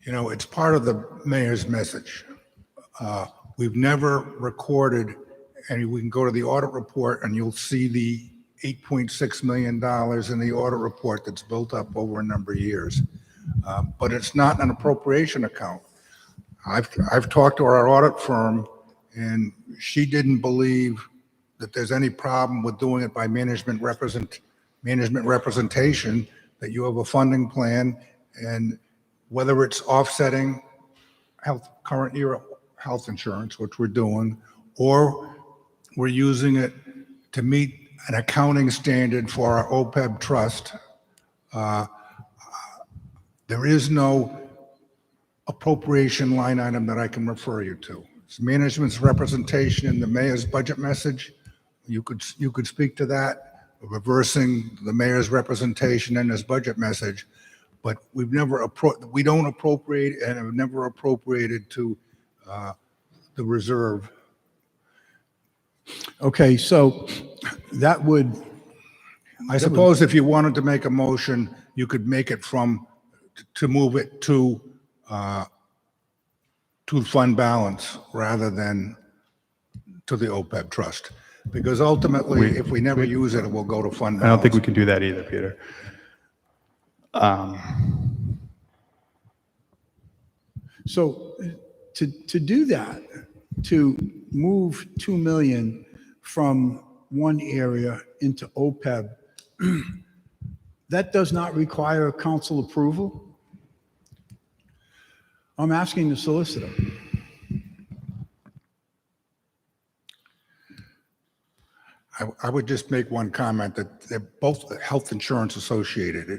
You know, it's part of the mayor's message. We've never recorded, and we can go to the audit report and you'll see the $8.6 million in the audit report that's built up over a number of years. But it's not an appropriation account. I've talked to our audit firm, and she didn't believe that there's any problem with doing it by management representation, that you have a funding plan, and whether it's offsetting current year health insurance, which we're doing, or we're using it to meet an accounting standard for our OPEB trust. There is no appropriation line item that I can refer you to. It's management's representation in the mayor's budget message. You could speak to that, reversing the mayor's representation in his budget message, but we don't appropriate and have never appropriated to the reserve. Okay, so that would, I suppose if you wanted to make a motion, you could make it to move it to fund balance rather than to the OPEB trust. Because ultimately, if we never use it, it will go to fund balance. I don't think we can do that either, Peter. so to do that, to move 2 million from one area into OPEB, that does not require council approval? I'm asking the solicitor. I would just make one comment that they're both health insurance associated.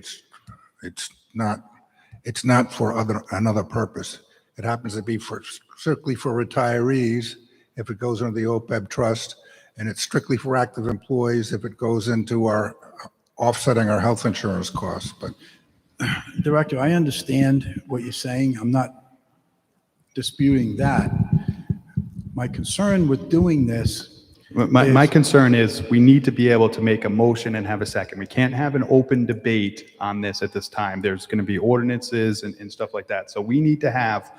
It's not for another purpose. It happens to be strictly for retirees if it goes into the OPEB trust, and it's strictly for active employees if it goes into our offsetting our health insurance costs. But Director, I understand what you're saying. I'm not disputing that. My concern with doing this, My concern is we need to be able to make a motion and have a second. We can't have an open debate on this at this time. There's going to be ordinances and stuff like that. So we need to have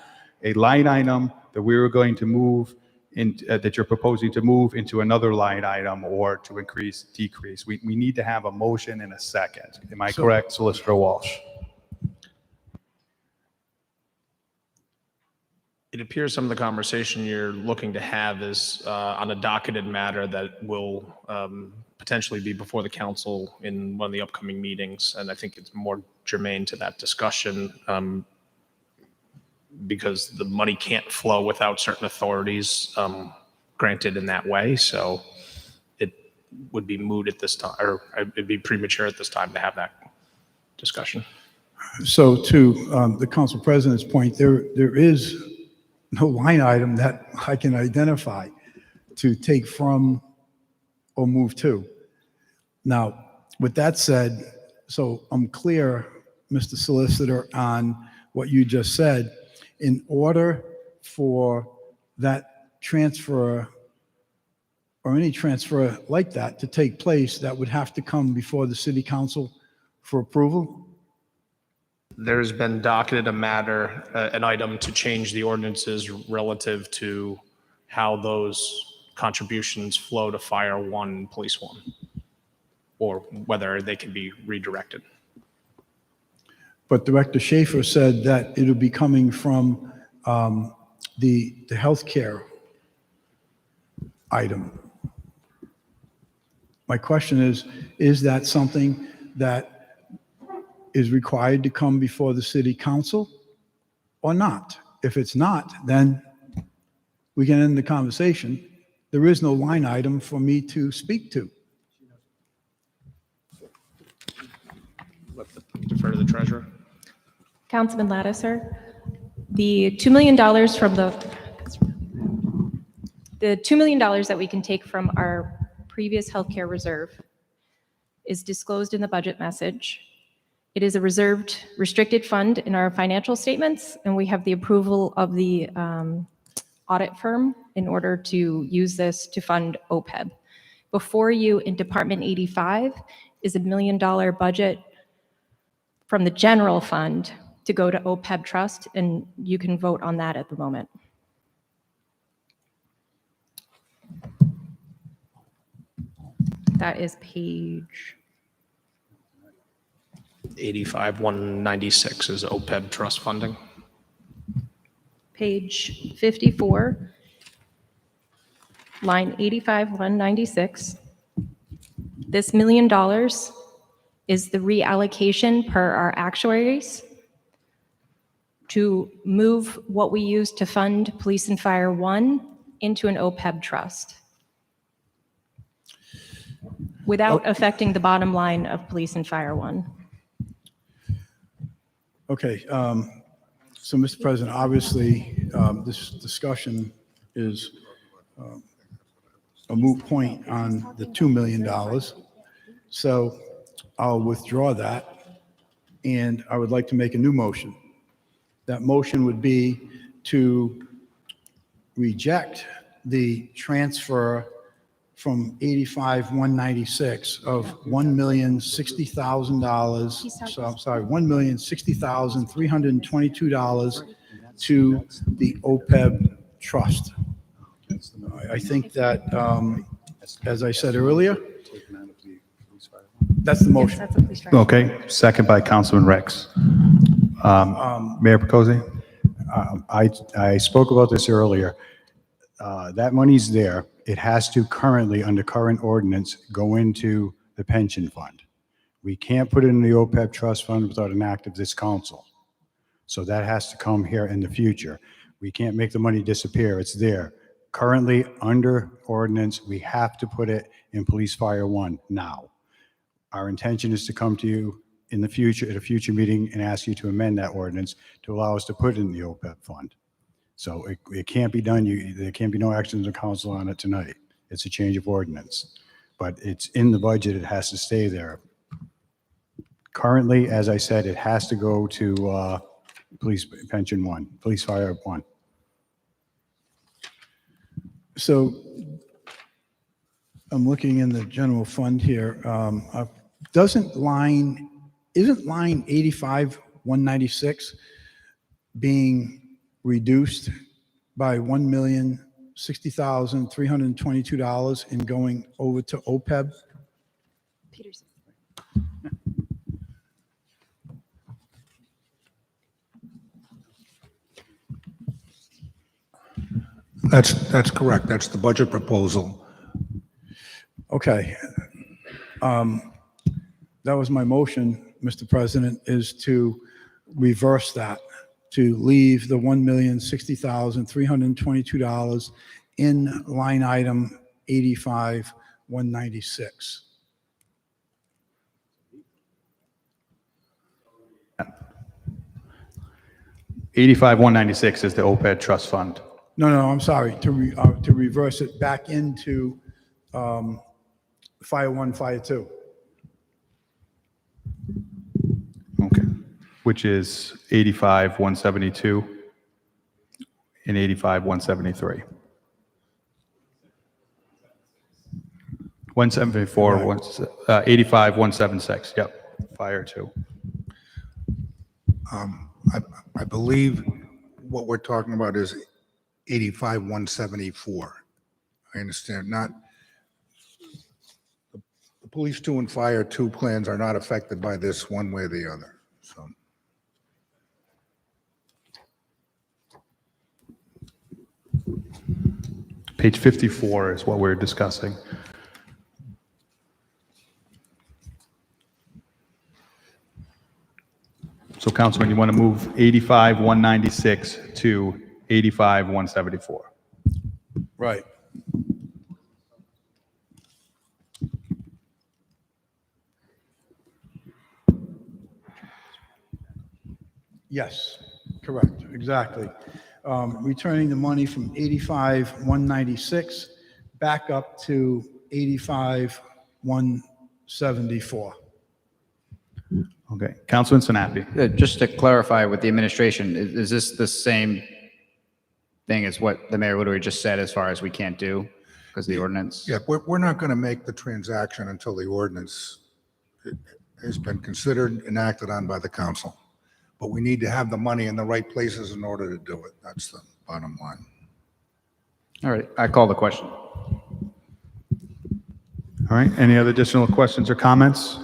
a line item that we were going to move in, that you're proposing to move into another line item or to increase, decrease. We need to have a motion and a second. Am I correct, Solicitor Walsh? It appears some of the conversation you're looking to have is on a docketed matter that will potentially be before the council in one of the upcoming meetings. And I think it's more germane to that discussion because the money can't flow without certain authorities granted in that way. So it would be moot at this time, or it'd be premature at this time to have that discussion. so to the council president's point, there is no line item that I can identify to take from or move to. Now, with that said, so I'm clear, Mr. Solicitor, on what you just said. In order for that transfer or any transfer like that to take place, that would have to come before the city council for approval? There's been docketed a matter, an item to change the ordinances relative to how those contributions flow to Fire One and Police One, or whether they can be redirected. But Director Schaefer said that it'll be coming from the healthcare item. My question is that something that is required to come before the city council or not? If it's not, then we can end the conversation. There is no line item for me to speak to. Defer to the treasurer. Councilman Lattiser, the $2 million from the $2 million that we can take from our previous healthcare reserve is disclosed in the budget message. It is a reserved, restricted fund in our financial statements, and we have the approval of the audit firm in order to use this to fund OPEB. Before you in Department 85 is a $1 million budget from the general fund to go to OPEB trust, and you can vote on that at the moment. That is page 85-196 is OPEB trust funding. page 54, line 85-196. This $1 million is the reallocation per our actuaries to move what we use to fund Police and Fire 1 into an OPEB trust without affecting the bottom line of Police and Fire 1. Okay, so Mr. President, obviously, this discussion is a moot point on the $2 million. So I'll withdraw that, and I would like to make a new motion. That motion would be to reject the transfer from 85-196 of $1,060,000, so I'm sorry, $1,060,322 to the OPEB trust. I think that, as I said earlier, that's the motion. That's a police trust. Okay, second by Councilman Rex. Mayor Picozzi? I spoke about this earlier. That money's there. It has to currently, under current ordinance, go into the pension fund. We can't put it in the OPEB trust fund without an act of this council. So that has to come here in the future. We can't make the money disappear. It's there. Currently, under ordinance, we have to put it in Police Fire 1 now. Our intention is to come to you in the future, at a future meeting, and ask you to amend that ordinance to allow us to put it in the OPEB fund. So it can't be done. There can't be no action of the council on it tonight. It's a change of ordinance. But it's in the budget. It has to stay there. Currently, as I said, it has to go to Police Pension 1, Police Fire 1. So I'm looking in the general fund here. Isn't line 85-196 being reduced by $1,060,322 and going over to OPEB? Peterson. That's correct. That's the budget proposal. Okay. That was my motion, Mr. President, is to reverse that, to leave the $1,060,322 in line item 85-196. $85,196 is the OPEB trust fund. No, I'm sorry, to reverse it back into Fire 1, Fire 2. Okay, which is 85,172 and 85,173. 174, 85,176, yep, Fire 2. I believe what we're talking about is 85,174. I understand, not, the police 2 and fire 2 plans are not affected by this one way or the other, so. Page 54 is what we're discussing. So Councilman, you want to move 85,196 to 85,174. Right. Yes, correct, exactly. Returning the money from 85,196 back up to 85,174. Okay, Councilman Sinapi. Just to clarify with the administration, is this the same thing as what the mayor literally just said as far as we can't do because of the ordinance? Yeah, we're not going to make the transaction until the ordinance has been considered and acted on by the council. But we need to have the money in the right places in order to do it. That's the bottom line. All right, I call the question. All right, any other additional questions or comments?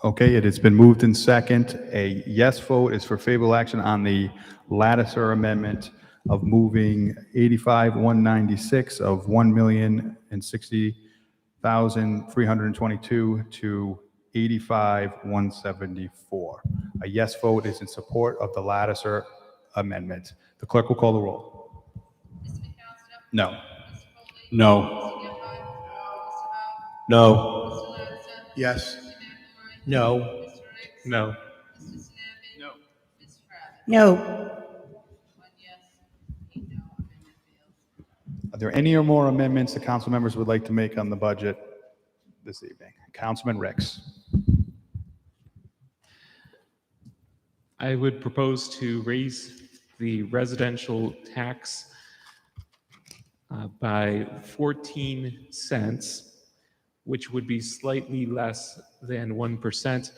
Okay, it has been moved in second. A yes vote is for favorable action on the Lattiser amendment of moving 85,196 of 1,060,322 to 85,174. A yes vote is in support of the Lattiser amendment. The clerk will call the roll. No. No. No. Yes. No. No. No. Are there any or more amendments the council members would like to make on the budget this evening? Councilman Ricks. I would propose to raise the residential tax by 14 cents, which would be slightly less than 1%.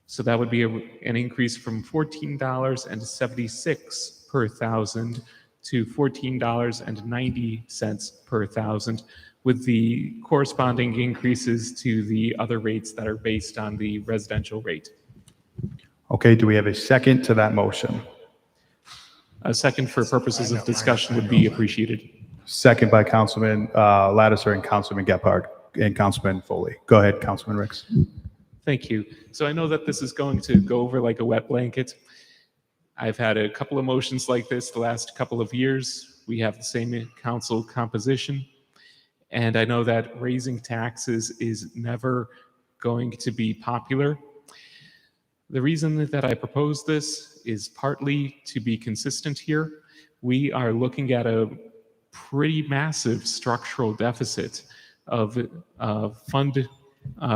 So that would be an increase from $14.76 per thousand to $14.90 per thousand, with the corresponding increases to the other rates that are based on the residential rate. Okay, do we have a second to that motion? A second for purposes of discussion would be appreciated. Second by Councilman Lattiser and Councilman Gephardt and Councilman Foley. Go ahead, Councilman Ricks. Thank you. So I know that this is going to go over like a wet blanket. I've had a couple of motions like this the last couple of years. We have the same council composition. And I know that raising taxes is never going to be popular. The reason that I propose this is partly to be consistent here. We are looking at a pretty massive structural deficit of a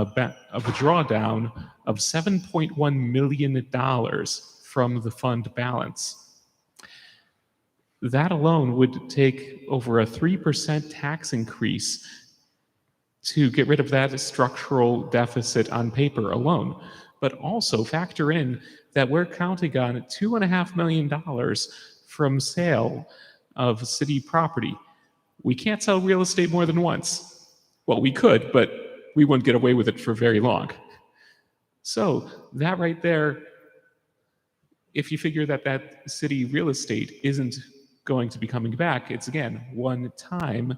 drawdown of $7.1 million from the fund balance. That alone would take over a 3% tax increase to get rid of that structural deficit on paper alone. But also factor in that we're counting on $2.5 million from sale of city property. We can't sell real estate more than once. Well, we could, but we wouldn't get away with it for very long. So that right there, if you figure that that city real estate isn't going to be coming back, it's again, one time.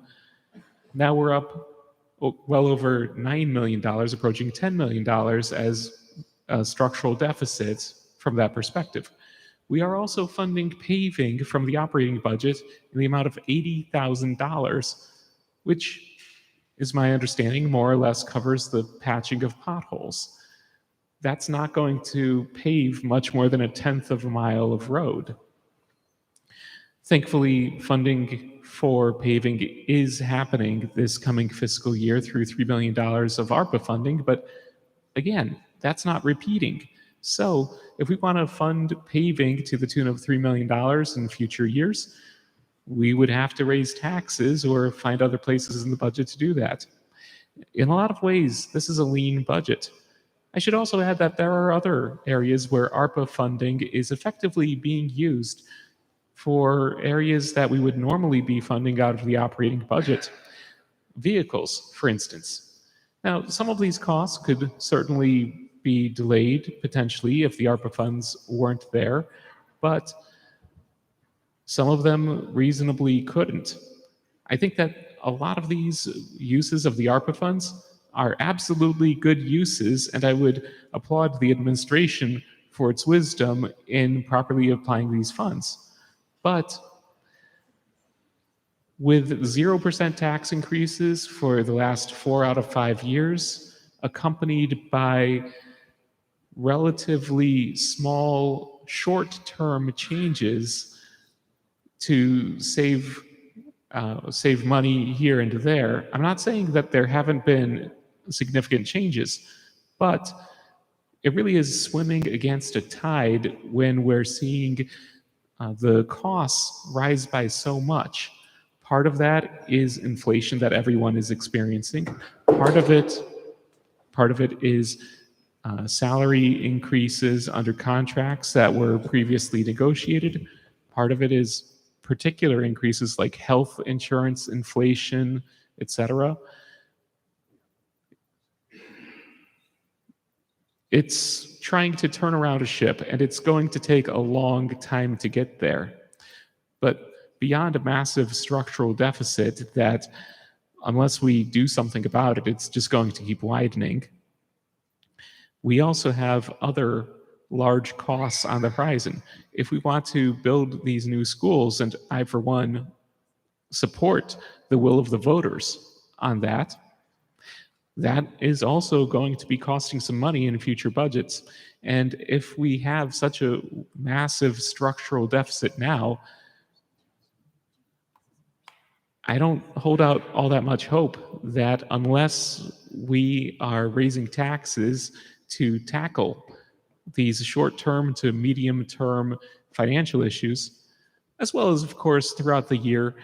Now we're up well over $9 million, approaching $10 million as a structural deficit from that perspective. We are also funding paving from the operating budget in the amount of $80,000, which is my understanding more or less covers the patching of potholes. That's not going to pave much more than 1/10 of a mile of road. Thankfully, funding for paving is happening this coming fiscal year through $3 million of ARPA funding, but again, that's not repeating. So if we want to fund paving to the tune of $3 million in future years, we would have to raise taxes or find other places in the budget to do that. In a lot of ways, this is a lean budget. I should also add that there are other areas where ARPA funding is effectively being used for areas that we would normally be funding out of the operating budget. Vehicles, for instance. Now, some of these costs could certainly be delayed potentially if the ARPA funds weren't there, but some of them reasonably couldn't. I think that a lot of these uses of the ARPA funds are absolutely good uses, and I would applaud the administration for its wisdom in properly applying these funds. But with 0% tax increases for the last 4 out of 5 years, accompanied by relatively small short-term changes to save money here and there. I'm not saying that there haven't been significant changes, but it really is swimming against a tide when we're seeing the costs rise by so much. Part of that is inflation that everyone is experiencing. Part of it is salary increases under contracts that were previously negotiated. Part of it is particular increases like health insurance, inflation, etc. It's trying to turn around a ship, and it's going to take a long time to get there. But beyond a massive structural deficit that, unless we do something about it, it's just going to keep widening, we also have other large costs on the horizon. If we want to build these new schools, and I, for one, support the will of the voters on that, that is also going to be costing some money in future budgets. And if we have such a massive structural deficit now, I don't hold out all that much hope that unless we are raising taxes to tackle these short-term to medium-term financial issues, as well as, of course, throughout the year,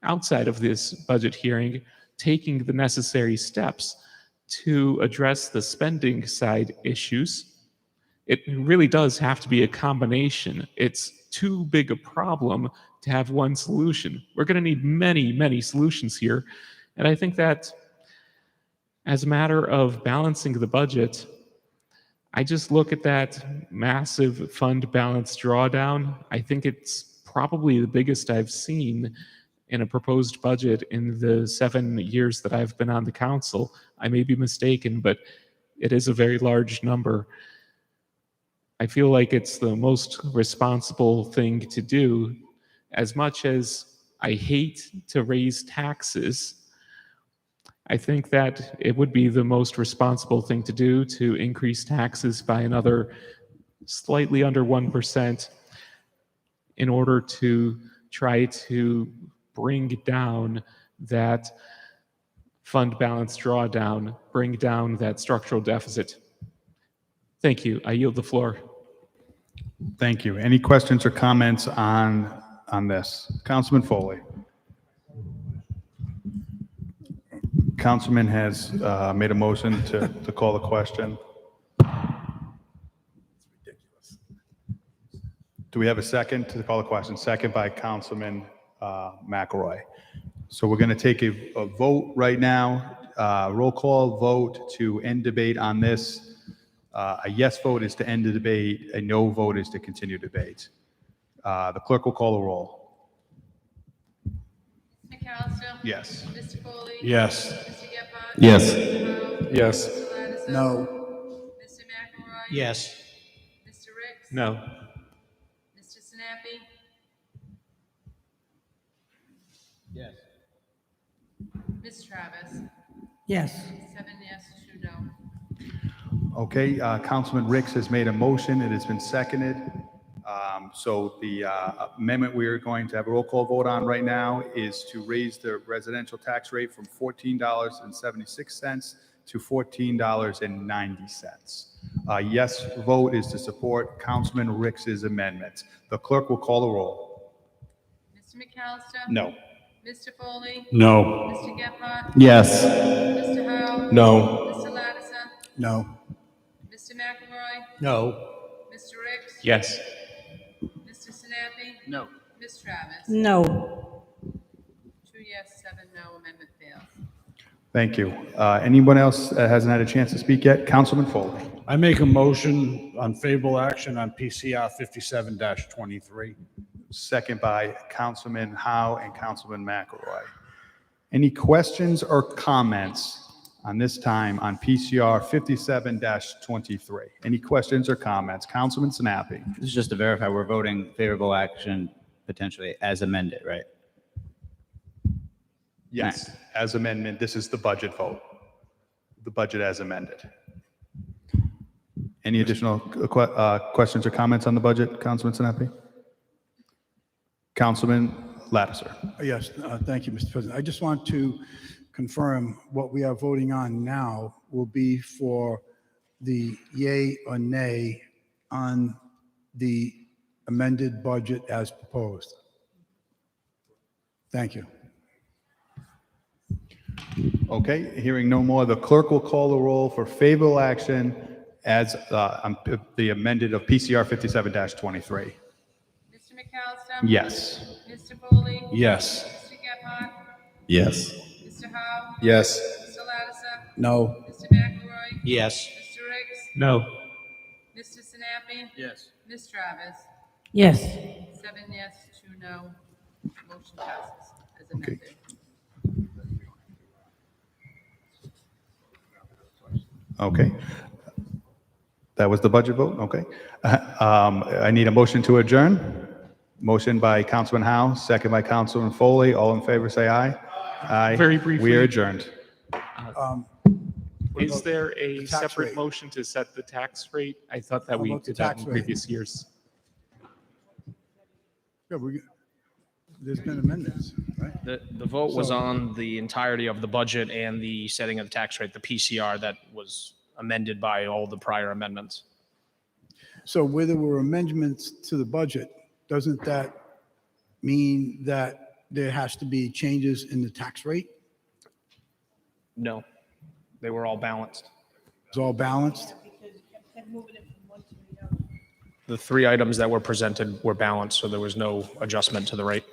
outside of this budget hearing, taking the necessary steps to address the spending side issues. It really does have to be a combination. It's too big a problem to have one solution. We're going to need many, many solutions here. And I think that as a matter of balancing the budget, I just look at that massive fund balance drawdown. I think it's probably the biggest I've seen in a proposed budget in the 7 years that I've been on the council. I may be mistaken, but it is a very large number. I feel like it's the most responsible thing to do. As much as I hate to raise taxes, I think that it would be the most responsible thing to do to increase taxes by another slightly under 1% in order to try to bring down that fund balance drawdown, bring down that structural deficit. Thank you. I yield the floor. Thank you. Any questions or comments on this? Councilman Foley. Councilman has made a motion to call the question. Do we have a second to call the question? Second by Councilman McElroy. So we're going to take a vote right now, roll call vote to end debate on this. A yes vote is to end the debate. A no vote is to continue debate. The clerk will call the roll. Mr. McAllister? Yes. Mr. Foley? Yes. Mr. Gephardt? Yes. Mr. Howe? Yes. Mr. Lattiser? No. Mr. McElroy? Yes. Mr. Ricks? No. Mr. Sinapi? Yes. Ms. Travis? Yes. 7 yes, 2 no. Okay, Councilman Ricks has made a motion. It has been seconded. So the amendment we are going to have a roll call vote on right now is to raise the residential tax rate from $14.76 to $14.90. Yes vote is to support Councilman Ricks's amendment. The clerk will call the roll. Mr. McAllister? No. Mr. Foley? No. Mr. Gephardt? Yes. Mr. Howe? No. Mr. Lattiser? No. Mr. McElroy? No. Mr. Ricks? Yes. Mr. Sinapi? No. Ms. Travis? No. 2 yes, 7 no, amendment fails. Thank you. Anyone else hasn't had a chance to speak yet? Councilman Foley. I make a motion on favorable action on PCR 57-23. Second by Councilman Howe and Councilman McElroy. Any questions or comments on this time on PCR 57-23? Any questions or comments? Councilman Sinapi. This is just to verify we're voting favorable action potentially as amended, right? Yes, as amendment, this is the budget vote. The budget as amended. Any additional questions or comments on the budget, Councilman Sinapi? Councilman Lattiser. Yes, thank you, Mr. President. I just want to confirm what we are voting on now will be for the yay or nay on the amended budget as proposed. Thank you. Okay, hearing no more, the clerk will call the roll for favorable action as the amended of PCR 57-23. Mr. McAllister? Yes. Mr. Foley? Yes. Mr. Gephardt? Yes. Mr. Howe? Yes. Mr. Lattiser? No. Mr. McElroy? Yes. Mr. Ricks? No. Mr. Sinapi? Yes. Ms. Travis? Yes. 7 yes, 2 no, motion passes as amended. Okay. That was the budget vote? Okay. I need a motion to adjourn. Motion by Councilman Howe, second by Councilman Foley. All in favor, say aye. Aye. Very briefly. We are adjourned. Is there a the tax separate rate? motion to set the tax rate? I thought that How we about the did that tax in rate? previous years. Yeah, there's been amendments, right? The vote was on the entirety of the budget and the setting of the tax rate, the PCR that was amended by all the prior amendments. So where there were amendments to the budget, doesn't that mean that there has to be changes in the tax rate? No, they were all balanced. It's all balanced? The 3 items that were presented were balanced, so there was no adjustment to the rate.